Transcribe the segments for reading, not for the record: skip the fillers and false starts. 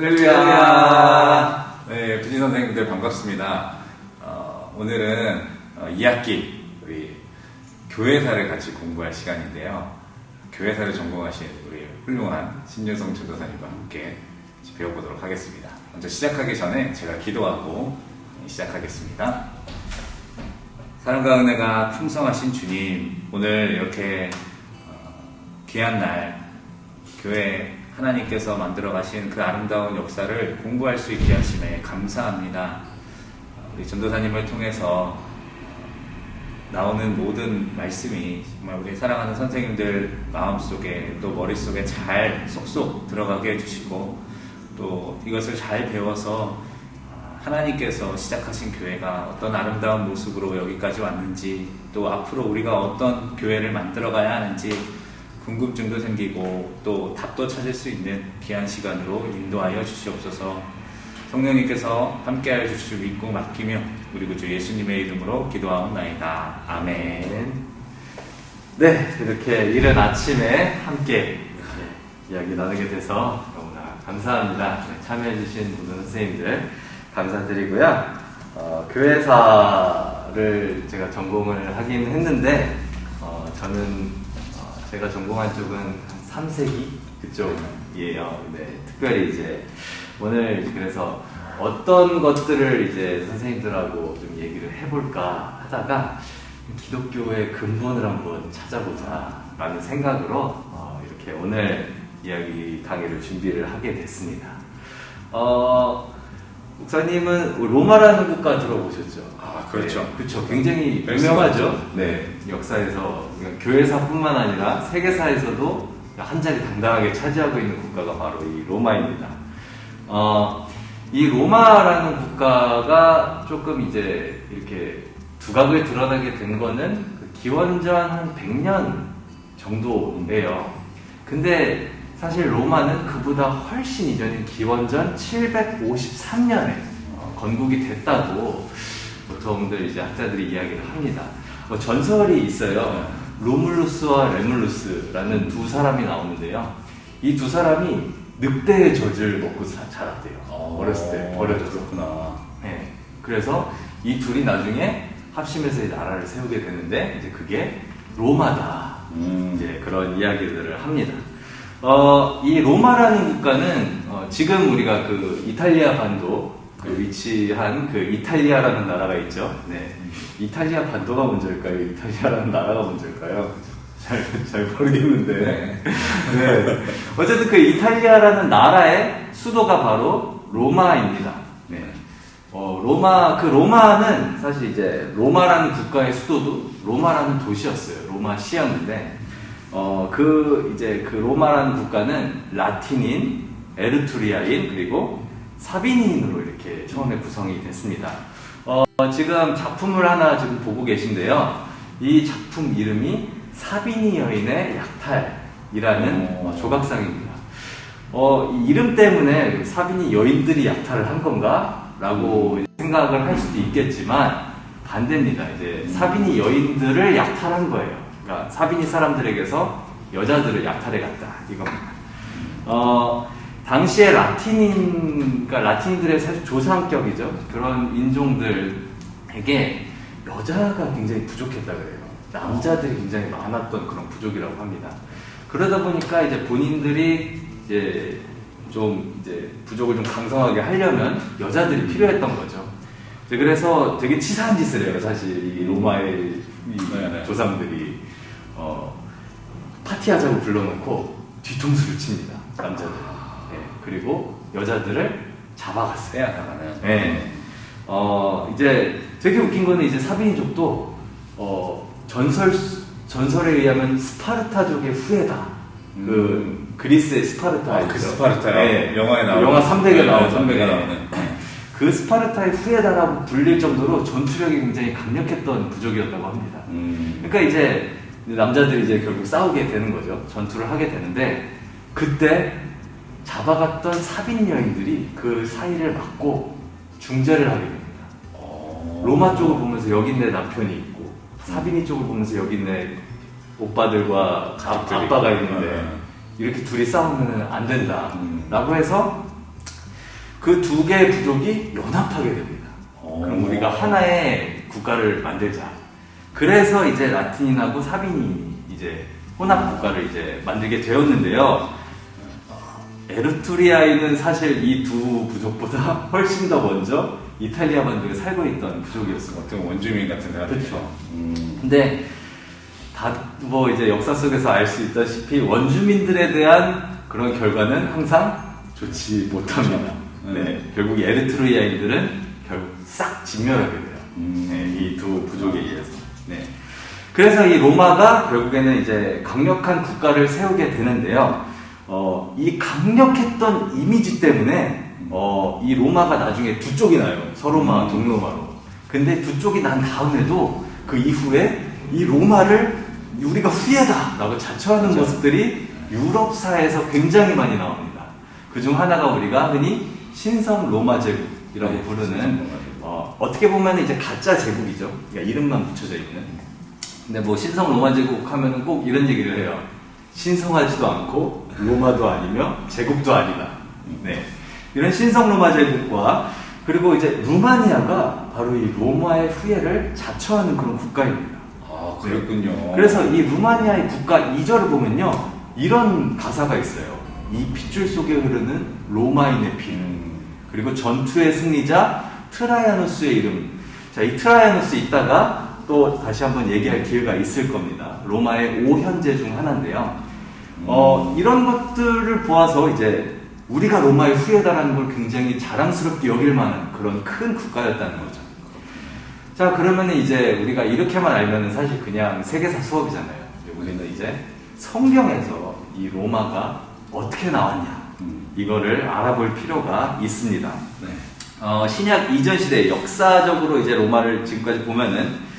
할렐루야. 네, 부진 선생님들 반갑습니다. 오늘은 2학기 우리 교회사를 같이 공부할 시간인데요. 교회사를 전공하신 우리 훌륭한 신윤성 전도사님과 함께 배워보도록 하겠습니다. 먼저 시작하기 전에 제가 기도하고 시작하겠습니다. 사랑과 은혜가 풍성하신 주님, 오늘 이렇게 귀한 날 교회 하나님께서 만들어 가신 그 아름다운 역사를 공부할 수 있게 하심에 감사합니다. 우리 전도사님을 통해서 나오는 모든 말씀이 정말 우리 사랑하는 선생님들 마음속에 또 머릿속에 잘 쏙쏙 들어가게 해주시고 또 이것을 잘 배워서 하나님께서 시작하신 교회가 어떤 아름다운 모습으로 여기까지 왔는지 또 앞으로 우리가 어떤 교회를 만들어 가야 하는지 궁금증도 생기고 또 답도 찾을 수 있는 귀한 시간으로 인도하여 주시옵소서. 성령님께서 함께하여 주실 줄 믿고 맡기며 우리 구주 예수님의 이름으로 기도하옵나이다. 아멘. 네, 이렇게 이른 아침에 함께 이야기 나누게 돼서 너무나 감사합니다. 참여해주신 모든 선생님들 감사드리고요. 교회사를 제가 전공을 하긴 했는데 저는 제가 전공한 쪽은 한 3세기 그쪽이에요. 네, 특별히 이제 오늘 그래서 어떤 것들을 이제 선생님들하고 좀 얘기를 해볼까 하다가 기독교의 근본을 한번 찾아보자 라는 생각으로 이렇게 오늘 이야기 강의를 준비를 하게 됐습니다. 목사님은 로마라는 국가 들어보셨죠? 아, 그렇죠. 네, 그렇죠. 굉장히 유명하죠. 네, 역사에서 교회사뿐만 아니라 세계사에서도 한 자리 당당하게 차지하고 있는 국가가 바로 이 로마입니다. 이 로마라는 국가가 조금 이제 이렇게 두각을 드러나게 된 거는 그 기원전 한 100년 정도인데요. 근데 사실 로마는 그보다 훨씬 이전인 기원전 753년에 건국이 됐다고 보통들 이제 학자들이 이야기를 합니다. 전설이 있어요. 로물루스와 레물루스라는 두 사람이 나오는데요. 이 두 사람이 늑대의 젖을 먹고 자랐대요. 어렸을 때 버려졌구나. 네. 그래서 이 둘이 나중에 합심해서 나라를 세우게 되는데 이제 그게 로마다. 이제 그런 이야기들을 합니다. 이 로마라는 국가는 지금 우리가 그 이탈리아 반도 위치한 그 이탈리아라는 나라가 있죠. 네. 이탈리아 반도가 먼저일까요? 이탈리아라는 나라가 먼저일까요? 잘 모르겠는데. 네. 어쨌든 그 이탈리아라는 나라의 수도가 바로 로마입니다. 네. 로마는 사실 이제 로마라는 국가의 수도도 로마라는 도시였어요. 로마시였는데, 그 로마라는 국가는 라틴인, 에르투리아인, 그리고 사비니인으로 이렇게 처음에 구성이 됐습니다. 지금 작품을 하나 지금 보고 계신데요. 이 작품 이름이 사비니 여인의 약탈이라는 조각상입니다. 이 이름 때문에 사비니 여인들이 약탈을 한 건가? 라고 생각을 할 수도 있겠지만 반대입니다. 이제 사비니 여인들을 약탈한 거예요. 그러니까 사비니 사람들에게서 여자들을 약탈해 갔다. 이겁니다. 당시에 그러니까 라틴인들의 사실 조상격이죠. 그런 인종들에게 여자가 굉장히 부족했다 그래요. 남자들이 굉장히 많았던 그런 부족이라고 합니다. 그러다 보니까 이제 본인들이 이제 부족을 좀 강성하게 하려면 여자들이 필요했던 거죠. 그래서 되게 치사한 짓을 해요. 사실 이 로마의 조상들이 파티하자고 불러놓고 뒤통수를 칩니다. 남자들. 네, 그리고 여자들을 잡아갔어요. 빼앗아가는. 네. 이제 되게 웃긴 거는 이제 사비니족도 전설에 의하면 스파르타족의 후예다. 그 그리스의 스파르타. 그 스파르타요? 네. 영화에 나오는. 영화 300에 나오는. 300에 나오는. 그 스파르타의 후예다라고 불릴 정도로 전투력이 굉장히 강력했던 부족이었다고 합니다. 그러니까 이제 남자들이 이제 결국 싸우게 되는 거죠. 전투를 하게 되는데 그때 잡아갔던 사빈 여인들이 그 사이를 막고 중재를 하게 됩니다. 로마 쪽을 보면서 여기 내 남편이 있고 사비니 쪽을 보면서 여기 내 오빠들과 아빠가 있는데 이렇게 둘이 싸우면 안 된다 라고 해서 그 두 개의 부족이 연합하게 됩니다. 그럼 오. 우리가 하나의 국가를 만들자. 그래서 이제 라틴인하고 사비니인이 이제 혼합 국가를 이제 만들게 되었는데요. 에르투리아인은 사실 이 두 부족보다 훨씬 더 먼저 이탈리아 반도에 살고 있던 부족이었습니다. 어떤 원주민 같은 사람. 그렇죠. 근데 다 뭐 이제 역사 속에서 알 수 있다시피 원주민들에 대한 그런 결과는 항상 좋지 못합니다. 네, 결국 에르트루이아인들은 결국 싹 진멸하게 돼요. 네, 이 두 부족에 의해서. 네. 그래서 이 로마가 결국에는 이제 강력한 국가를 세우게 되는데요. 이 강력했던 이미지 때문에 이 로마가 나중에 두 쪽이 나요. 서로마, 동로마로. 근데 두 쪽이 난 다음에도 그 이후에 이 로마를 우리가 후예다 라고 자처하는 그렇죠. 모습들이 유럽사에서 굉장히 많이 나옵니다. 그중 하나가 우리가 흔히 신성 로마 제국이라고 네, 부르는 신성 로마 제국. 어떻게 보면 이제 가짜 제국이죠. 그러니까 이름만 붙여져 있는. 근데 뭐 신성 로마 제국 하면은 꼭 이런 얘기를 해요. 신성하지도 않고 로마도 아니며 제국도 아니다. 네. 이런 신성 로마 제국과 그리고 이제 루마니아가 바로 이 로마의 후예를 자처하는 그런 국가입니다. 아, 그랬군요. 그래서 이 루마니아의 국가 2절을 보면요. 이런 가사가 있어요. 이 핏줄 속에 흐르는 로마인의 피. 그리고 전투의 승리자 트라이아누스의 이름. 자, 이 트라이아누스 있다가 또 다시 한번 얘기할 기회가 있을 겁니다. 로마의 5현제 중 하나인데요. 이런 것들을 보아서 이제 우리가 로마의 후예다라는 걸 굉장히 자랑스럽게 여길 만한 그런 큰 국가였다는 거죠. 자, 그러면 이제 우리가 이렇게만 알면은 사실 그냥 세계사 수업이잖아요. 우리는 이제 성경에서 이 로마가 어떻게 나왔냐, 이거를 알아볼 필요가 있습니다. 네. 신약 이전 시대 역사적으로 이제 로마를 지금까지 보면은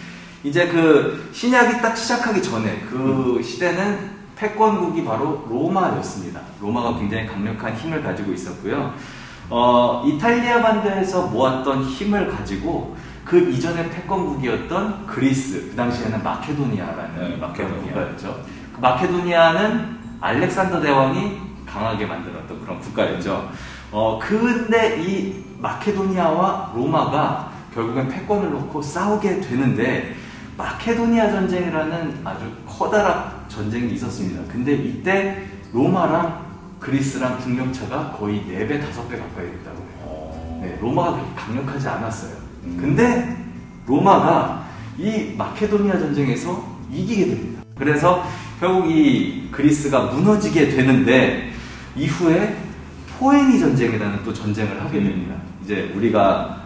이제 그 신약이 딱 시작하기 전에 그 시대는 패권국이 바로 로마였습니다. 로마가 굉장히 강력한 힘을 가지고 있었고요. 이탈리아 반도에서 모았던 힘을 가지고 그 이전의 패권국이었던 그리스, 그 당시에는 마케도니아라는 마케도니아. 국가였죠. 그 마케도니아는 알렉산더 대왕이 강하게 만들었던 그런 국가였죠. 근데 이 마케도니아와 로마가 결국엔 패권을 놓고 싸우게 되는데 마케도니아 전쟁이라는 아주 커다란 전쟁이 있었습니다. 근데 이때 로마랑 그리스랑 국력차가 거의 4배, 5배 가까이 됐다고 해요. 네, 로마가 그렇게 강력하지 않았어요. 근데 로마가 이 마케도니아 전쟁에서 이기게 됩니다. 그래서 결국 이 그리스가 무너지게 되는데 이후에 포에니 전쟁이라는 또 전쟁을 하게 됩니다. 이제 우리가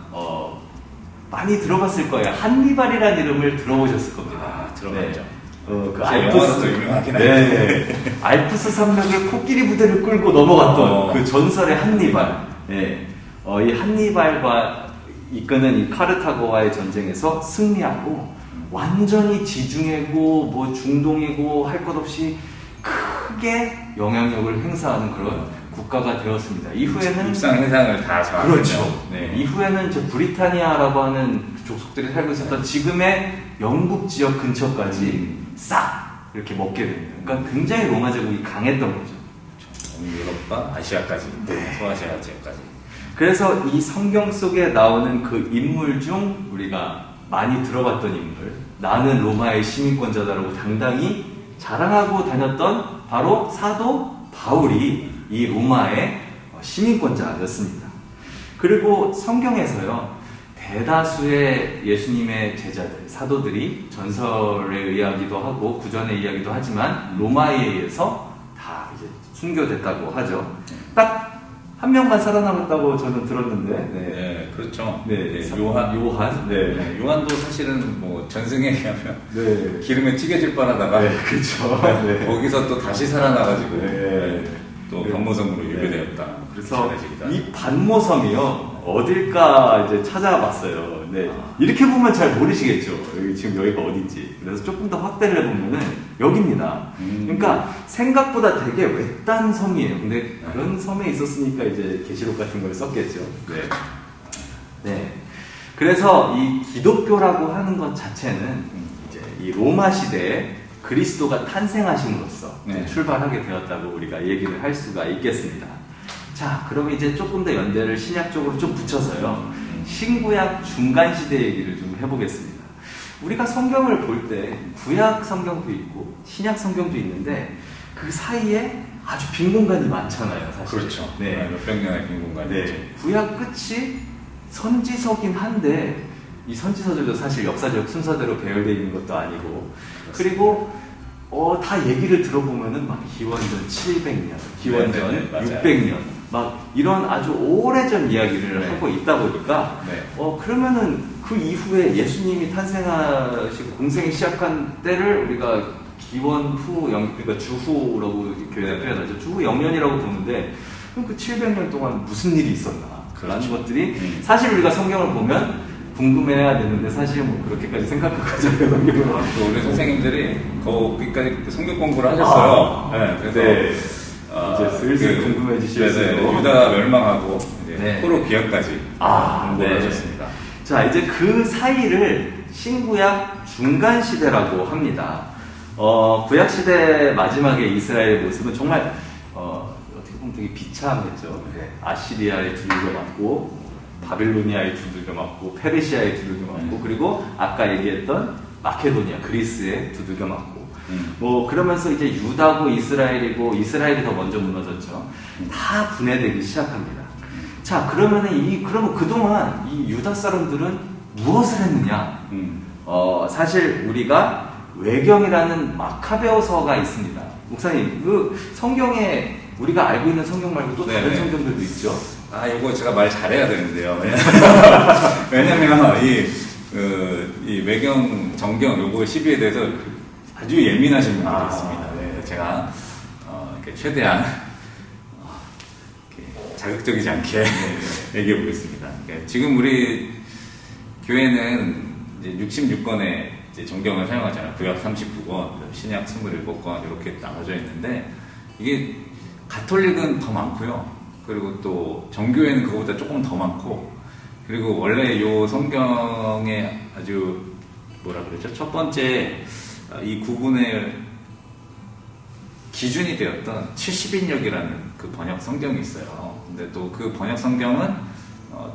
많이 들어봤을 거예요. 한니발이라는 이름을 들어보셨을 겁니다. 아, 들어봤죠. 네. 그 영화로도 유명하긴 네. 알프스 산맥에 코끼리 부대를 끌고 넘어갔던 그 전설의 한니발. 네. 이 한니발과 이끄는 이 카르타고와의 전쟁에서 승리하고 완전히 지중해고 뭐 중동이고 할 것 없이 크게 영향력을 행사하는 그런 국가가 되었습니다. 이후에는 육상 해상을 다 장악했네요. 그렇죠. 네. 이후에는 저 브리타니아라고 하는 족속들이 살고 있었던 지금의 영국 지역 근처까지 싹 이렇게 먹게 됩니다. 그러니까 굉장히 로마 제국이 강했던 거죠. 유럽과 아시아까지, 네. 소아시아 지역까지. 그래서 이 성경 속에 나오는 그 인물 중 우리가 많이 들어봤던 인물, 나는 로마의 시민권자다라고 당당히 자랑하고 다녔던 바로 사도 바울이 이 로마의 시민권자였습니다. 그리고 성경에서요, 대다수의 예수님의 제자들, 사도들이 전설에 의하기도 하고 구전에 의하기도 하지만 로마에 의해서 다 이제 순교됐다고 하죠. 딱 한 명만 살아남았다고 저는 들었는데. 네, 그렇죠. 네, 요한. 네. 네, 요한도 사실은 뭐 전승에 의하면 네. 기름에 튀겨질 뻔하다가 네, 그렇죠. 네. 거기서 또 다시 살아나가지고 네. 또 반모섬으로 유배되었다. 그래서 전해지기도 이 반모섬이요, 어딜까 이제 찾아봤어요. 네. 이렇게 보면 잘 모르시겠죠. 지금 여기가 어딘지. 그래서 조금 더 확대를 해보면은 여기입니다. 그러니까 생각보다 되게 외딴 섬이에요. 근데 그런 섬에 있었으니까 이제 계시록 같은 걸 썼겠죠. 네. 네. 그래서 이 기독교라고 하는 것 자체는 이제 이 로마 시대에 그리스도가 탄생하심으로써 네. 출발하게 되었다고 우리가 얘기를 할 수가 있겠습니다. 자, 그럼 이제 조금 더 연대를 신약 쪽으로 좀 붙여서요. 신구약 중간 시대 얘기를 좀 해보겠습니다. 우리가 성경을 볼 때 구약 성경도 있고 신약 성경도 있는데 그 사이에 아주 빈 공간이 많잖아요, 사실. 그렇죠. 네. 몇백 년의 빈 공간이 있죠. 네. 구약 끝이 선지서긴 한데 이 선지서들도 사실 역사적 순서대로 배열되어 있는 것도 아니고 그리고 다 얘기를 들어보면은 막 기원전 700년, 기원전 네, 600년 막 이런 아주 오래전 이야기를 네. 하고 있다 보니까 네. 그러면은 그 이후에 예수님이 탄생하시고 공생이 시작한 때를 우리가 기원 후 그러니까 주후라고 교회가 표현하죠. 주후 영년이라고 보는데 그럼 그 700년 동안 무슨 일이 있었나? 라는 그렇죠. 것들이 사실 우리가 성경을 보면 궁금해야 되는데 사실 뭐 그렇게까지 생각하잖아요. 성경을. 또 우리 선생님들이 거기까지 성경 공부를 하셨어요. 네, 그래서 네. 이제 슬슬 궁금해지시겠어요. 유다가 멸망하고 이제 네. 포로 기약까지 공부를 네. 하셨습니다. 자, 이제 그 사이를 신구약 중간 시대라고 합니다. 구약 시대 마지막에 이스라엘의 모습은 정말 어떻게 보면 되게 비참했죠. 네. 아시리아에 두들겨 맞고 바빌로니아에 두들겨 맞고 페르시아에 두들겨 맞고 그리고 아까 얘기했던 마케도니아 그리스에 두들겨 맞고 뭐 그러면서 이제 유다고 이스라엘이고 이스라엘이 더 먼저 무너졌죠. 다 분해되기 시작합니다. 자, 그러면 그동안 이 유다 사람들은 무엇을 했느냐? 사실 우리가 외경이라는 마카베오서가 있습니다. 목사님, 그 성경에 우리가 알고 있는 성경 말고 또 다른 네네. 성경들도 있죠. 이거 제가 말 잘해야 되는데요. 왜냐면 이 외경 정경 요거 시비에 대해서 아주 예민하신 분들이 있습니다. 네, 제가 이렇게 최대한 이렇게 자극적이지 않게 얘기해 보겠습니다. 그러니까 지금 우리 교회는 이제 66권의 이제 정경을 사용하잖아요. 구약 39권, 신약 27권 이렇게 나눠져 있는데 이게 가톨릭은 더 많고요. 그리고 또 정교회는 그거보다 조금 더 많고 그리고 원래 요 성경에 아주 뭐라 그러죠? 첫 번째 이 구분의 기준이 되었던 70인역이라는 그 번역 성경이 있어요. 근데 또 그 번역 성경은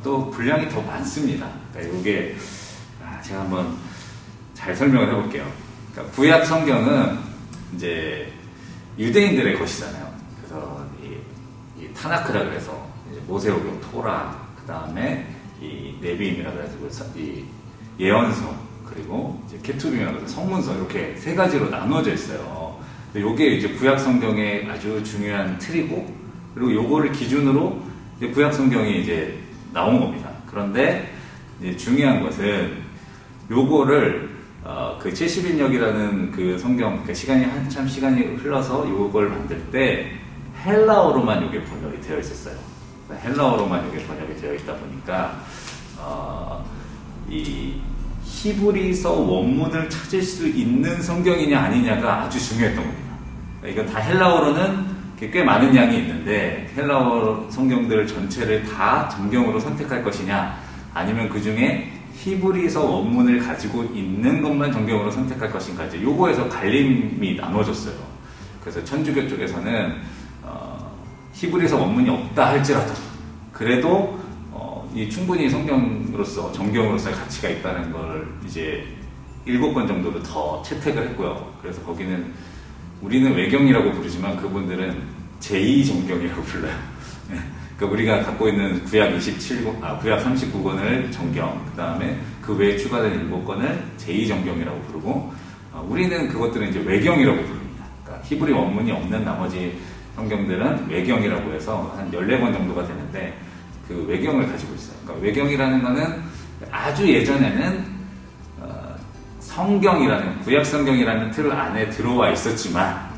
또 분량이 더 많습니다. 그러니까 이게 제가 한번 잘 설명을 해볼게요. 그러니까 구약 성경은 이제 유대인들의 것이잖아요. 그래서 이 타나크라 그래서 이제 모세오경 토라 그 다음에 이 네비임이라 그래가지고 이 예언서 그리고 이제 케투빔이라 그래서 성문서 이렇게 세 가지로 나누어져 있어요. 요게 이제 구약 성경의 아주 중요한 틀이고 그리고 요거를 기준으로 이제 구약 성경이 이제 나온 겁니다. 그런데 이제 중요한 것은 요거를 그 70인역이라는 그 성경 그 한참 시간이 흘러서 요걸 만들 때 헬라어로만 이게 번역이 되어 있었어요. 헬라어로만 이게 번역이 되어 있다 보니까 이 히브리서 원문을 찾을 수 있는 성경이냐 아니냐가 아주 중요했던 겁니다. 이건 다 헬라어로는 꽤 많은 양이 있는데 헬라어 성경들 전체를 다 정경으로 선택할 것이냐 아니면 그 중에 히브리서 원문을 가지고 있는 것만 정경으로 선택할 것인가 이제 요거에서 갈림이 나눠졌어요. 그래서 천주교 쪽에서는 히브리서 원문이 없다 할지라도 그래도 이 충분히 성경으로서 정경으로서의 가치가 있다는 걸 이제 7권 정도를 더 채택을 했고요. 그래서 거기는 우리는 외경이라고 부르지만 그분들은 제2정경이라고 불러요. 그러니까 우리가 갖고 있는 구약 39권을 정경, 그 다음에 그 외에 추가된 7권을 제2정경이라고 부르고, 우리는 그것들은 이제 외경이라고 부릅니다. 그러니까 히브리 원문이 없는 나머지 성경들은 외경이라고 해서 한 14권 정도가 되는데, 그 외경을 가지고 있어요. 그러니까 외경이라는 거는 아주 예전에는 성경이라는 구약 성경이라는 틀 안에 들어와 있었지만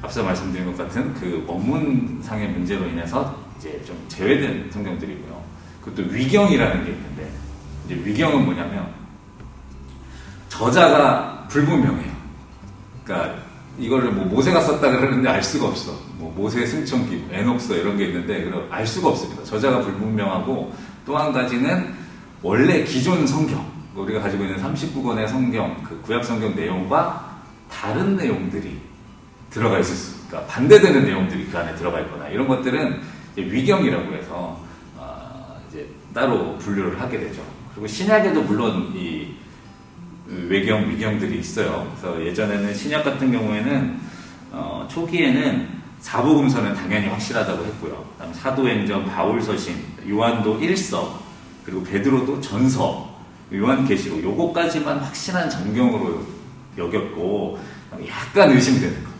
앞서 말씀드린 것 같은 그 원문상의 문제로 인해서 이제 좀 제외된 성경들이고요. 그것도 위경이라는 게 있는데 이제 위경은 뭐냐면 저자가 불분명해요. 그러니까 이거를 뭐 모세가 썼다 그러는데 알 수가 없어. 뭐 모세 승천기, 에녹서 이런 게 있는데 알 수가 없습니다. 저자가 불분명하고 또 한 가지는 원래 기존 성경 우리가 가지고 있는 39권의 성경, 그 구약 성경 내용과 다른 내용들이 들어가 있을 수, 그러니까 반대되는 내용들이 그 안에 들어가 있거나 이런 것들은 이제 위경이라고 해서 이제 따로 분류를 하게 되죠. 그리고 신약에도 물론 이 외경, 위경들이 있어요. 그래서 예전에는 신약 같은 경우에는 초기에는 사복음서는 당연히 확실하다고 했고요. 그다음 사도행전, 바울서신, 요한도 1서, 그리고 베드로도 전서, 요한계시록 요거까지만 확실한 정경으로 여겼고 약간 의심되는 거.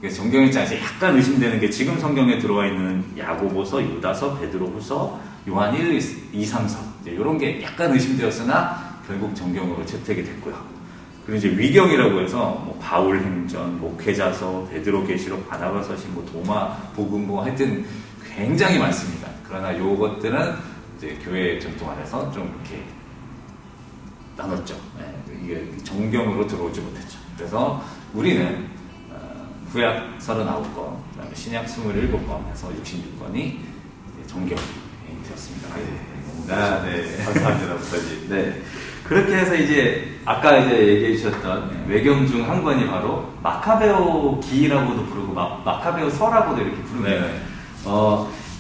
그래서 정경 입장에서 약간 의심되는 게 지금 성경에 들어와 있는 야고보서, 유다서, 베드로후서, 요한 1, 2, 3서 이런 게 약간 의심되었으나 결국 정경으로 채택이 됐고요. 그리고 이제 위경이라고 해서 뭐 바울행전, 목회자서, 베드로계시록, 바나바서신, 뭐 도마복음 뭐 하여튼 굉장히 많습니다. 그러나 요것들은 이제 교회 전통 안에서 좀 이렇게 나눴죠. 네, 이게 정경으로 들어오지 못했죠. 그래서 우리는 구약 39권, 그다음에 신약 27권 해서 66권이 정경이 되었습니다. 네. 감사합니다, 목사님. 네. 그렇게 해서 이제 아까 이제 얘기해 주셨던 외경 중 한 권이 바로 마카베오 기라고도 부르고 마카베오 서라고도 이렇게 부르는데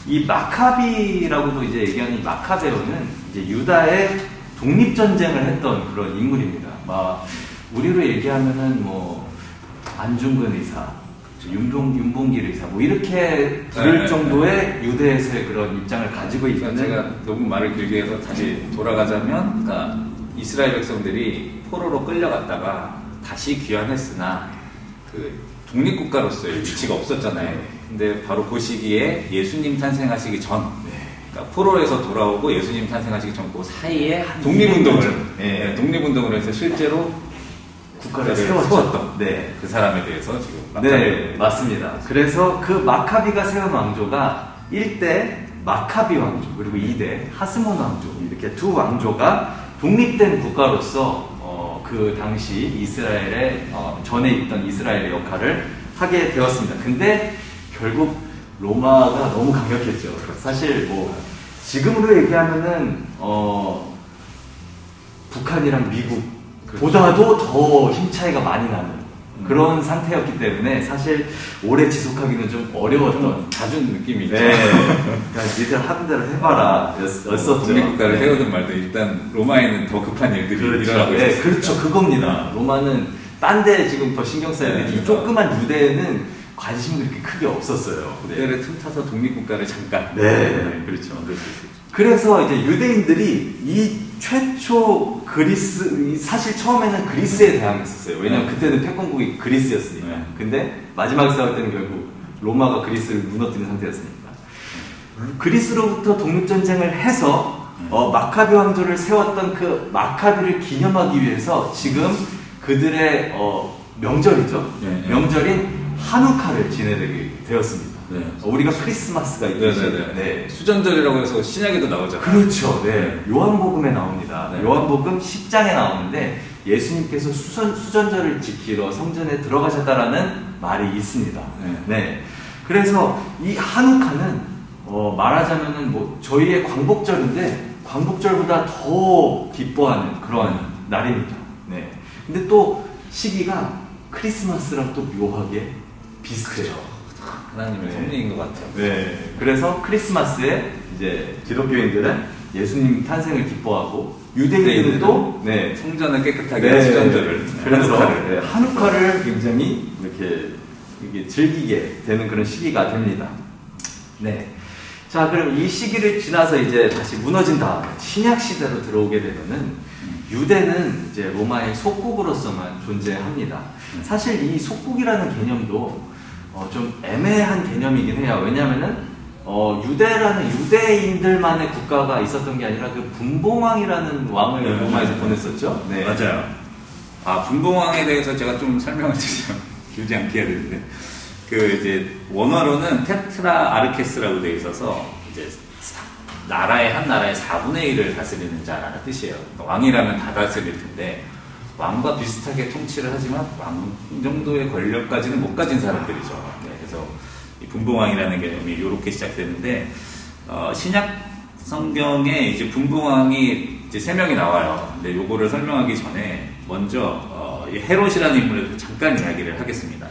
이 마카비라고도 이제 얘기하는 이 마카베오는 이제 유다의 독립전쟁을 했던 그런 인물입니다. 우리로 얘기하면은 뭐 안중근 의사, 윤봉길 의사, 뭐 이렇게 부를 정도의 유대에서의 그런 입장을 가지고 있는. 제가 너무 말을 길게 해서 다시 돌아가자면, 그러니까 이스라엘 백성들이 포로로 끌려갔다가 다시 귀환했으나 그 독립국가로서의 위치가 없었잖아요. 근데 바로 그 시기에 예수님 탄생하시기 전, 그러니까 포로에서 돌아오고 예수님 탄생하시기 전 그 사이에 독립운동을 해서 실제로 국가를 세웠던 그 사람에 대해서 지금 네, 맞습니다. 그래서 그 마카비가 세운 왕조가 1대 마카비 왕조, 그리고 2대 하스몬 왕조, 이렇게 두 왕조가 독립된 국가로서 그 당시 이스라엘의 전에 있던 이스라엘의 역할을 하게 되었습니다. 근데 결국 로마가 너무 강력했죠. 사실 뭐 지금으로 얘기하면은 북한이랑 미국 보다도 더 힘 차이가 많이 나는 그런 상태였기 때문에 사실 오래 지속하기는 좀 어려웠던 자준 느낌이 있죠. 네. 그러니까 니들 하는 대로 해봐라 였었죠. 독립국가를 세우든 말든 일단 로마에는 더 급한 일들이 일어나고 있어요. 네, 그렇죠. 그겁니다. 로마는 딴 데 지금 더 신경 써야 되는데 이 조그만 유대에는 관심이 그렇게 크게 없었어요. 그때를 틈타서 독립국가를 잠깐. 네, 그렇죠. 그래서 이제 유대인들이 이 최초 그리스, 사실 처음에는 그리스에 대항했었어요. 왜냐면 그때는 패권국이 그리스였으니까. 근데 마지막에 싸울 때는 결국 로마가 그리스를 무너뜨린 상태였으니까. 그리스로부터 독립전쟁을 해서 마카비 왕조를 세웠던 그 마카비를 기념하기 위해서 지금 그들의 명절이죠. 명절인 하누카를 지내게 되었습니다. 우리가 크리스마스가 있듯이 수전절이라고 해서 신약에도 나오잖아요. 그렇죠. 네. 요한복음에 나옵니다. 요한복음 10장에 나오는데 예수님께서 수전절을 지키러 성전에 들어가셨다라는 말이 있습니다. 네. 그래서 이 하누카는 말하자면은 뭐 저희의 광복절인데 광복절보다 더 기뻐하는 그런 날입니다. 네. 근데 또 시기가 크리스마스랑 또 묘하게 비슷해요. 하나님의 섭리인 것 같아요. 네. 그래서 크리스마스에 이제 기독교인들은 예수님 탄생을 기뻐하고 유대인들도 성전을 깨끗하게 수전절을 그래서 하누카를 굉장히 이렇게 즐기게 되는 그런 시기가 됩니다. 네. 자, 그럼 이 시기를 지나서 이제 다시 무너진 다음에 신약 시대로 들어오게 되면은 유대는 이제 로마의 속국으로서만 존재합니다. 사실 이 속국이라는 개념도 좀 애매한 개념이긴 해요. 왜냐하면은 유대라는 유대인들만의 국가가 있었던 게 아니라 그 분봉왕이라는 왕을 로마에서 보냈었죠. 네, 맞아요. 분봉왕에 대해서 제가 좀 설명을 드리면 길지 않게 해야 되는데 이제 원어로는 테트라 아르케스라고 되어 있어서 이제 한 나라의 4분의 1을 다스리는 자라는 뜻이에요. 왕이라면 다 다스릴 텐데 왕과 비슷하게 통치를 하지만 왕 정도의 권력까지는 못 가진 사람들이죠. 그래서 이 분봉왕이라는 개념이 이렇게 시작되는데 신약 성경에 이제 분봉왕이 이제 3명이 나와요. 근데 요거를 설명하기 전에 먼저 헤롯이라는 인물에 잠깐 이야기를 하겠습니다.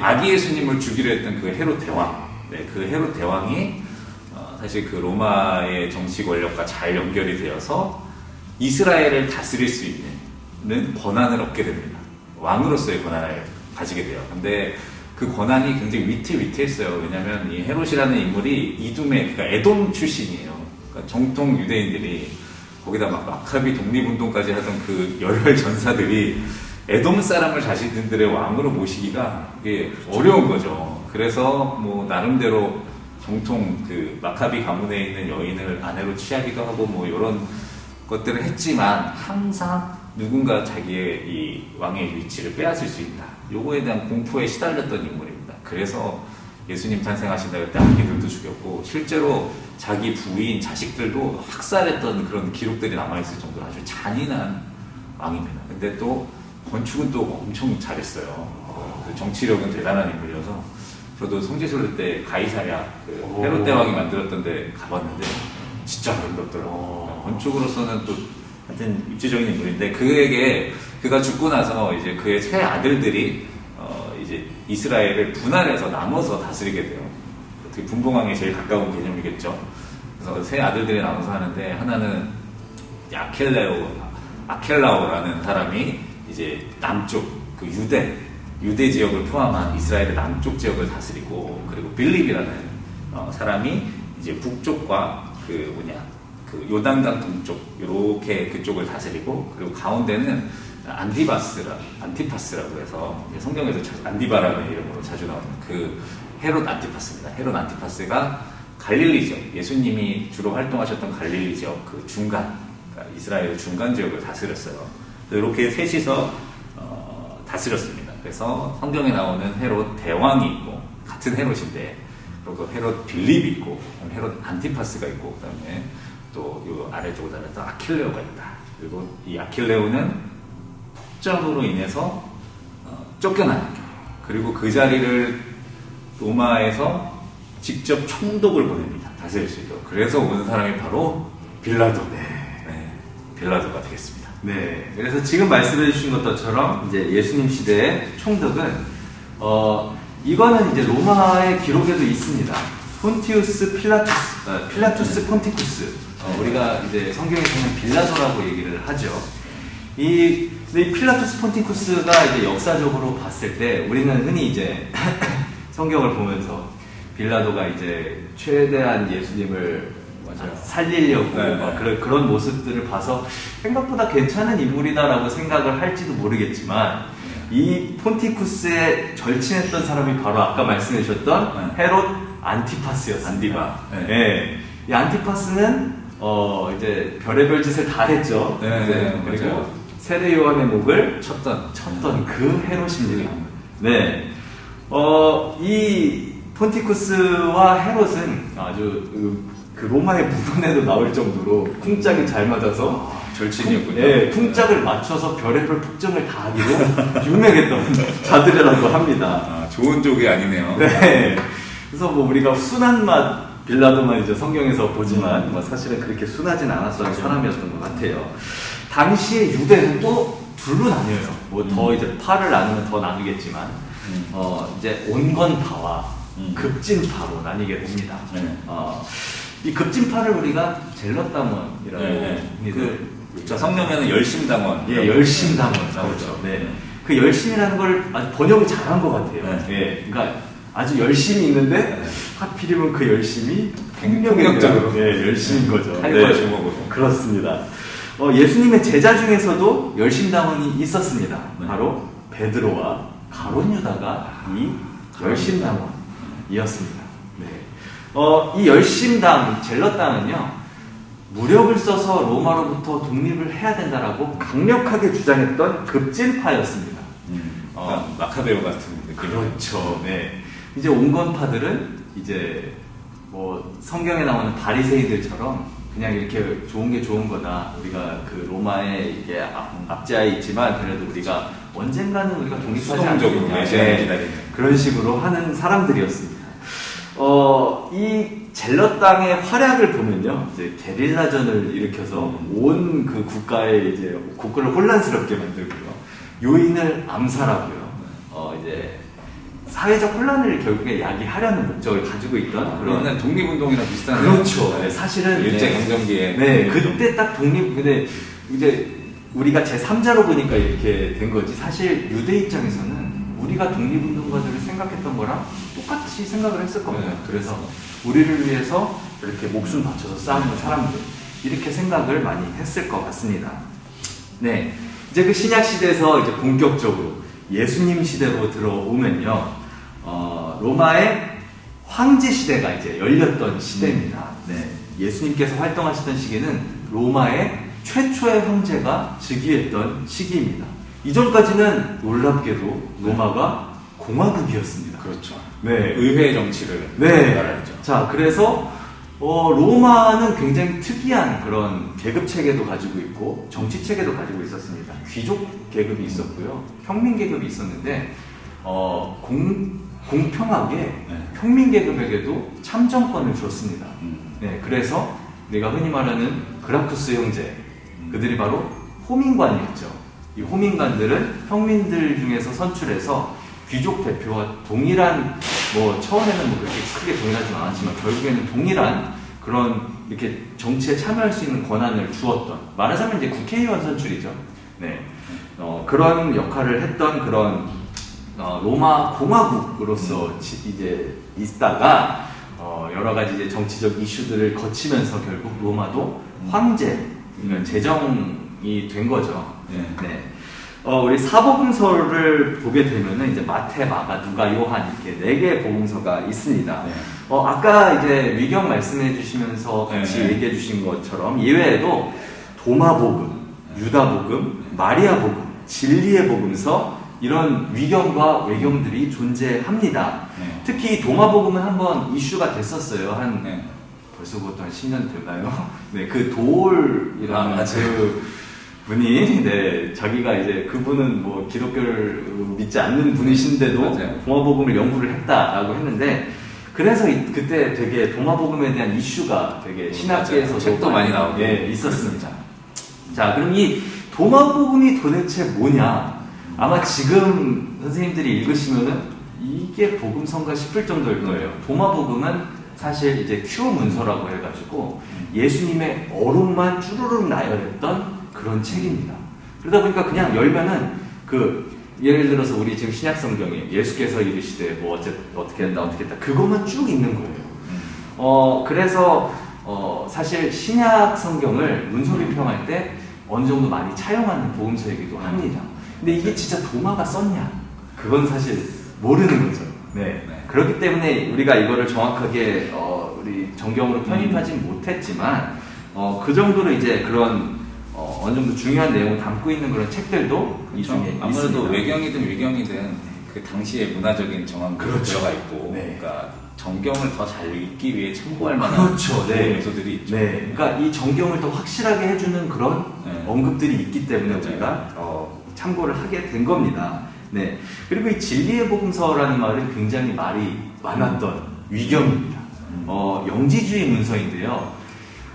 아기 예수님을 죽이려 했던 그 헤롯 대왕, 그 헤롯 대왕이 사실 그 로마의 정치 권력과 잘 연결이 되어서 이스라엘을 다스릴 수 있는 권한을 얻게 됩니다. 왕으로서의 권한을 가지게 돼요. 근데 그 권한이 굉장히 위태위태했어요. 왜냐하면 이 헤롯이라는 인물이 이둠의, 그러니까 에돔 출신이에요. 그러니까 정통 유대인들이 거기다 막 마카비 독립운동까지 하던 그 열혈 전사들이 에돔 사람을 자신들의 왕으로 모시기가 이게 어려운 거죠. 그래서 뭐 나름대로 정통 그 마카비 가문에 있는 여인을 아내로 취하기도 하고 뭐 이런 것들을 했지만 항상 누군가 자기의 이 왕의 위치를 빼앗을 수 있다. 요거에 대한 공포에 시달렸던 인물입니다. 그래서 예수님 탄생하신다 그때 아기들도 죽였고 실제로 자기 부인, 자식들도 학살했던 그런 기록들이 남아있을 정도로 아주 잔인한 왕입니다. 근데 또 건축은 또 엄청 잘했어요. 정치력은 대단한 인물이어서 저도 성지순례 때 가이사랴 그 헤롯 대왕이 만들었던 데 가봤는데 진짜 아름답더라고요. 건축으로서는 또 하여튼 입지적인 인물인데 그가 죽고 나서 이제 그의 세 아들들이 이제 이스라엘을 분할해서 나눠서 다스리게 돼요. 어떻게 분봉왕에 제일 가까운 개념이겠죠. 그래서 세 아들들이 나눠서 하는데 하나는 아켈라오라는 사람이 이제 남쪽 그 유대 지역을 포함한 이스라엘의 남쪽 지역을 다스리고 그리고 빌립이라는 사람이 이제 북쪽과 그 요단강 동쪽 이렇게 그쪽을 다스리고 그리고 가운데는 안티파스라고 해서 성경에서 안디바라는 이름으로 자주 나오는 그 헤롯 안티파스입니다. 헤롯 안티파스가 갈릴리 지역, 예수님이 주로 활동하셨던 갈릴리 지역 그 중간, 그러니까 이스라엘 중간 지역을 다스렸어요. 이렇게 셋이서 다스렸습니다. 그래서 성경에 나오는 헤롯 대왕이 있고 같은 헤롯인데 그리고 헤롯 빌립이 있고 헤롯 안티파스가 있고 그다음에 또 이 아래쪽으로 달렸던 아킬레오가 있다. 그리고 이 아킬레오는 폭정으로 인해서 쫓겨나는 그리고 그 자리를 로마에서 직접 총독을 보냅니다. 다스릴 수 있도록. 그래서 온 사람이 바로 빌라도. 빌라도가 되겠습니다. 네. 그래서 지금 말씀해 주신 것처럼 이제 예수님 시대의 총독은 이거는 이제 로마의 기록에도 있습니다. 폰티우스 필라투스 폰티쿠스. 우리가 이제 성경에서는 빌라도라고 얘기를 하죠. 이 필라투스 폰티쿠스가 이제 역사적으로 봤을 때 우리는 흔히 이제 성경을 보면서 빌라도가 이제 최대한 예수님을 살리려고 그런 모습들을 봐서 생각보다 괜찮은 인물이다라고 생각을 할지도 모르겠지만 이 폰티쿠스에 절친했던 사람이 바로 아까 말씀해 주셨던 헤롯 안티파스였습니다. 이 안티파스는 이제 별의별 짓을 다 했죠. 그리고 세례 요한의 목을 쳤던 그 헤롯입니다. 이 폰티쿠스와 헤롯은 아주 그 로마의 문헌에도 나올 정도로 쿵짝이 잘 맞아서 절친이었군요. 쿵짝을 맞춰서 별의별 폭정을 다 하기로 유명했던 자들이라고 합니다. 좋은 쪽이 아니네요. 그래서 뭐 우리가 순한 맛 빌라도만 이제 성경에서 보지만 뭐 사실은 그렇게 순하진 않았던 사람이었던 것 같아요. 당시에 유대는 또 둘로 나뉘어요. 뭐 더 이제 파를 나누면 더 나누겠지만 이제 온건파와 급진파로 나뉘게 됩니다. 이 급진파를 우리가 젤럿당원이라고 그렇죠. 성경에는 열심당원. 열심당원. 그렇죠. 그 열심이라는 걸 아주 번역을 잘한 것 같아요. 그러니까 아주 열심히 있는데 하필이면 그 열심이 폭력적으로 열심인 거죠. 할거 주먹으로. 그렇습니다. 예수님의 제자 중에서도 열심당원이 있었습니다. 바로 베드로와 가룟 유다가 이 열심당원이었습니다. 이 열심당, 젤럿당은요, 무력을 써서 로마로부터 독립을 해야 된다라고 강력하게 주장했던 급진파였습니다. 마카베오 같은 느낌. 그렇죠. 이제 온건파들은 이제 뭐 성경에 나오는 바리새인들처럼 그냥 이렇게 좋은 게 좋은 거다. 우리가 그 로마에 이게 압제하에 있지만 그래도 우리가 언젠가는 우리가 독립하지 않겠냐. 그런 식으로 하는 사람들이었습니다. 이 젤럿당의 활약을 보면요, 이제 게릴라전을 일으켜서 온 그 국가에 이제 국가를 혼란스럽게 만들고요, 요인을 암살하고요, 이제 사회적 혼란을 결국에 야기하려는 목적을 가지고 있던 그런 그런 독립운동이랑 비슷한. 그렇죠. 네, 사실은 일제 강점기에. 네, 그때 딱 근데 이제 우리가 제 3자로 보니까 이렇게 된 거지. 사실 유대 입장에서는 우리가 독립운동가들을 생각했던 거랑 똑같이 생각을 했을 겁니다. 네, 그래서 우리를 위해서 이렇게 목숨 바쳐서 싸우는 사람들 이렇게 생각을 많이 했을 것 같습니다. 네, 이제 그 신약 시대에서 이제 본격적으로 예수님 시대로 들어오면요, 로마의 황제 시대가 이제 열렸던 시대입니다. 네, 예수님께서 활동하시던 시기는 로마의 최초의 황제가 즉위했던 시기입니다. 이전까지는 놀랍게도 로마가 공화국이었습니다. 그렇죠. 네, 의회 정치를. 네. 말하죠. 자, 그래서 로마는 굉장히 특이한 그런 계급 체계도 가지고 있고 정치 체계도 가지고 있었습니다. 귀족 계급이 있었고요, 평민 계급이 있었는데 공평하게 네. 평민 계급에게도 참정권을 줬습니다. 네, 그래서 우리가 흔히 말하는 그라쿠스 형제, 그들이 바로 호민관이었죠. 이 호민관들은 평민들 중에서 선출해서 귀족 대표와 동일한, 뭐 처음에는 뭐 그렇게 크게 동일하진 않았지만 결국에는 동일한 그런 이렇게 정치에 참여할 수 있는 권한을 주었던, 말하자면 이제 국회의원 선출이죠. 네, 그런 역할을 했던 그런 로마 공화국으로서 이제 있다가 여러 가지 이제 정치적 이슈들을 거치면서 결국 로마도 황제, 그러니까 제정이 된 거죠. 네. 우리 사복음서를 보게 되면은 이제 마태, 마가, 누가, 요한 이렇게 4개의 복음서가 있습니다. 네. 아까 이제 위경 말씀해 주시면서 같이 네. 얘기해 주신 것처럼 이외에도 도마복음, 유다복음, 마리아복음, 진리의 복음서, 이런 위경과 외경들이 존재합니다. 네. 특히 도마복음은 한번 이슈가 됐었어요. 네. 벌써 그것도 한 10년 됐나요? 네, 그 도올이라는 맞아요. 그 분이, 네, 자기가 이제 그분은 뭐 기독교를 믿지 않는 분이신데도 맞아요. 도마복음을 연구를 했다라고 했는데, 그래서 그때 되게 도마복음에 대한 이슈가 되게 신학계에서도 책도 많이 나오고. 있었습니다. 자, 그럼 이 도마복음이 도대체 뭐냐? 아마 지금 선생님들이 읽으시면은 이게 복음서인가 싶을 정도일 거예요. 도마복음은 사실 이제 큐어 문서라고 해가지고 예수님의 어록만 쭈루룩 나열했던 그런 책입니다. 그러다 보니까 그냥 열면은 예를 들어서 우리 지금 신약 성경에 예수께서 이르시되 뭐 어떻게 했다 그것만 쭉 있는 거예요. 그래서 사실 신약 성경을 문서 비평할 때 어느 정도 많이 차용하는 복음서이기도 합니다. 근데 이게 진짜 도마가 썼냐? 그건 사실 모르는 거죠. 네. 그렇기 때문에 우리가 이거를 정확하게 우리 정경으로 편입하진 못했지만 그 정도로 이제 그런 어느 정도 중요한 내용을 담고 있는 그런 책들도 이 중에 아무래도 있습니다. 외경이든 위경이든 그 당시의 문화적인 정황도 그렇죠. 들어가 있고, 네. 그러니까 정경을 더 잘 읽기 위해 참고할 만한 그렇죠. 네. 요소들이 있죠. 네. 그러니까 이 정경을 더 확실하게 해주는 그런 네. 언급들이 있기 때문에 맞아요. 우리가 참고를 하게 된 겁니다. 네. 그리고 이 진리의 복음서라는 말은 굉장히 말이 많았던 위경입니다. 영지주의 문서인데요.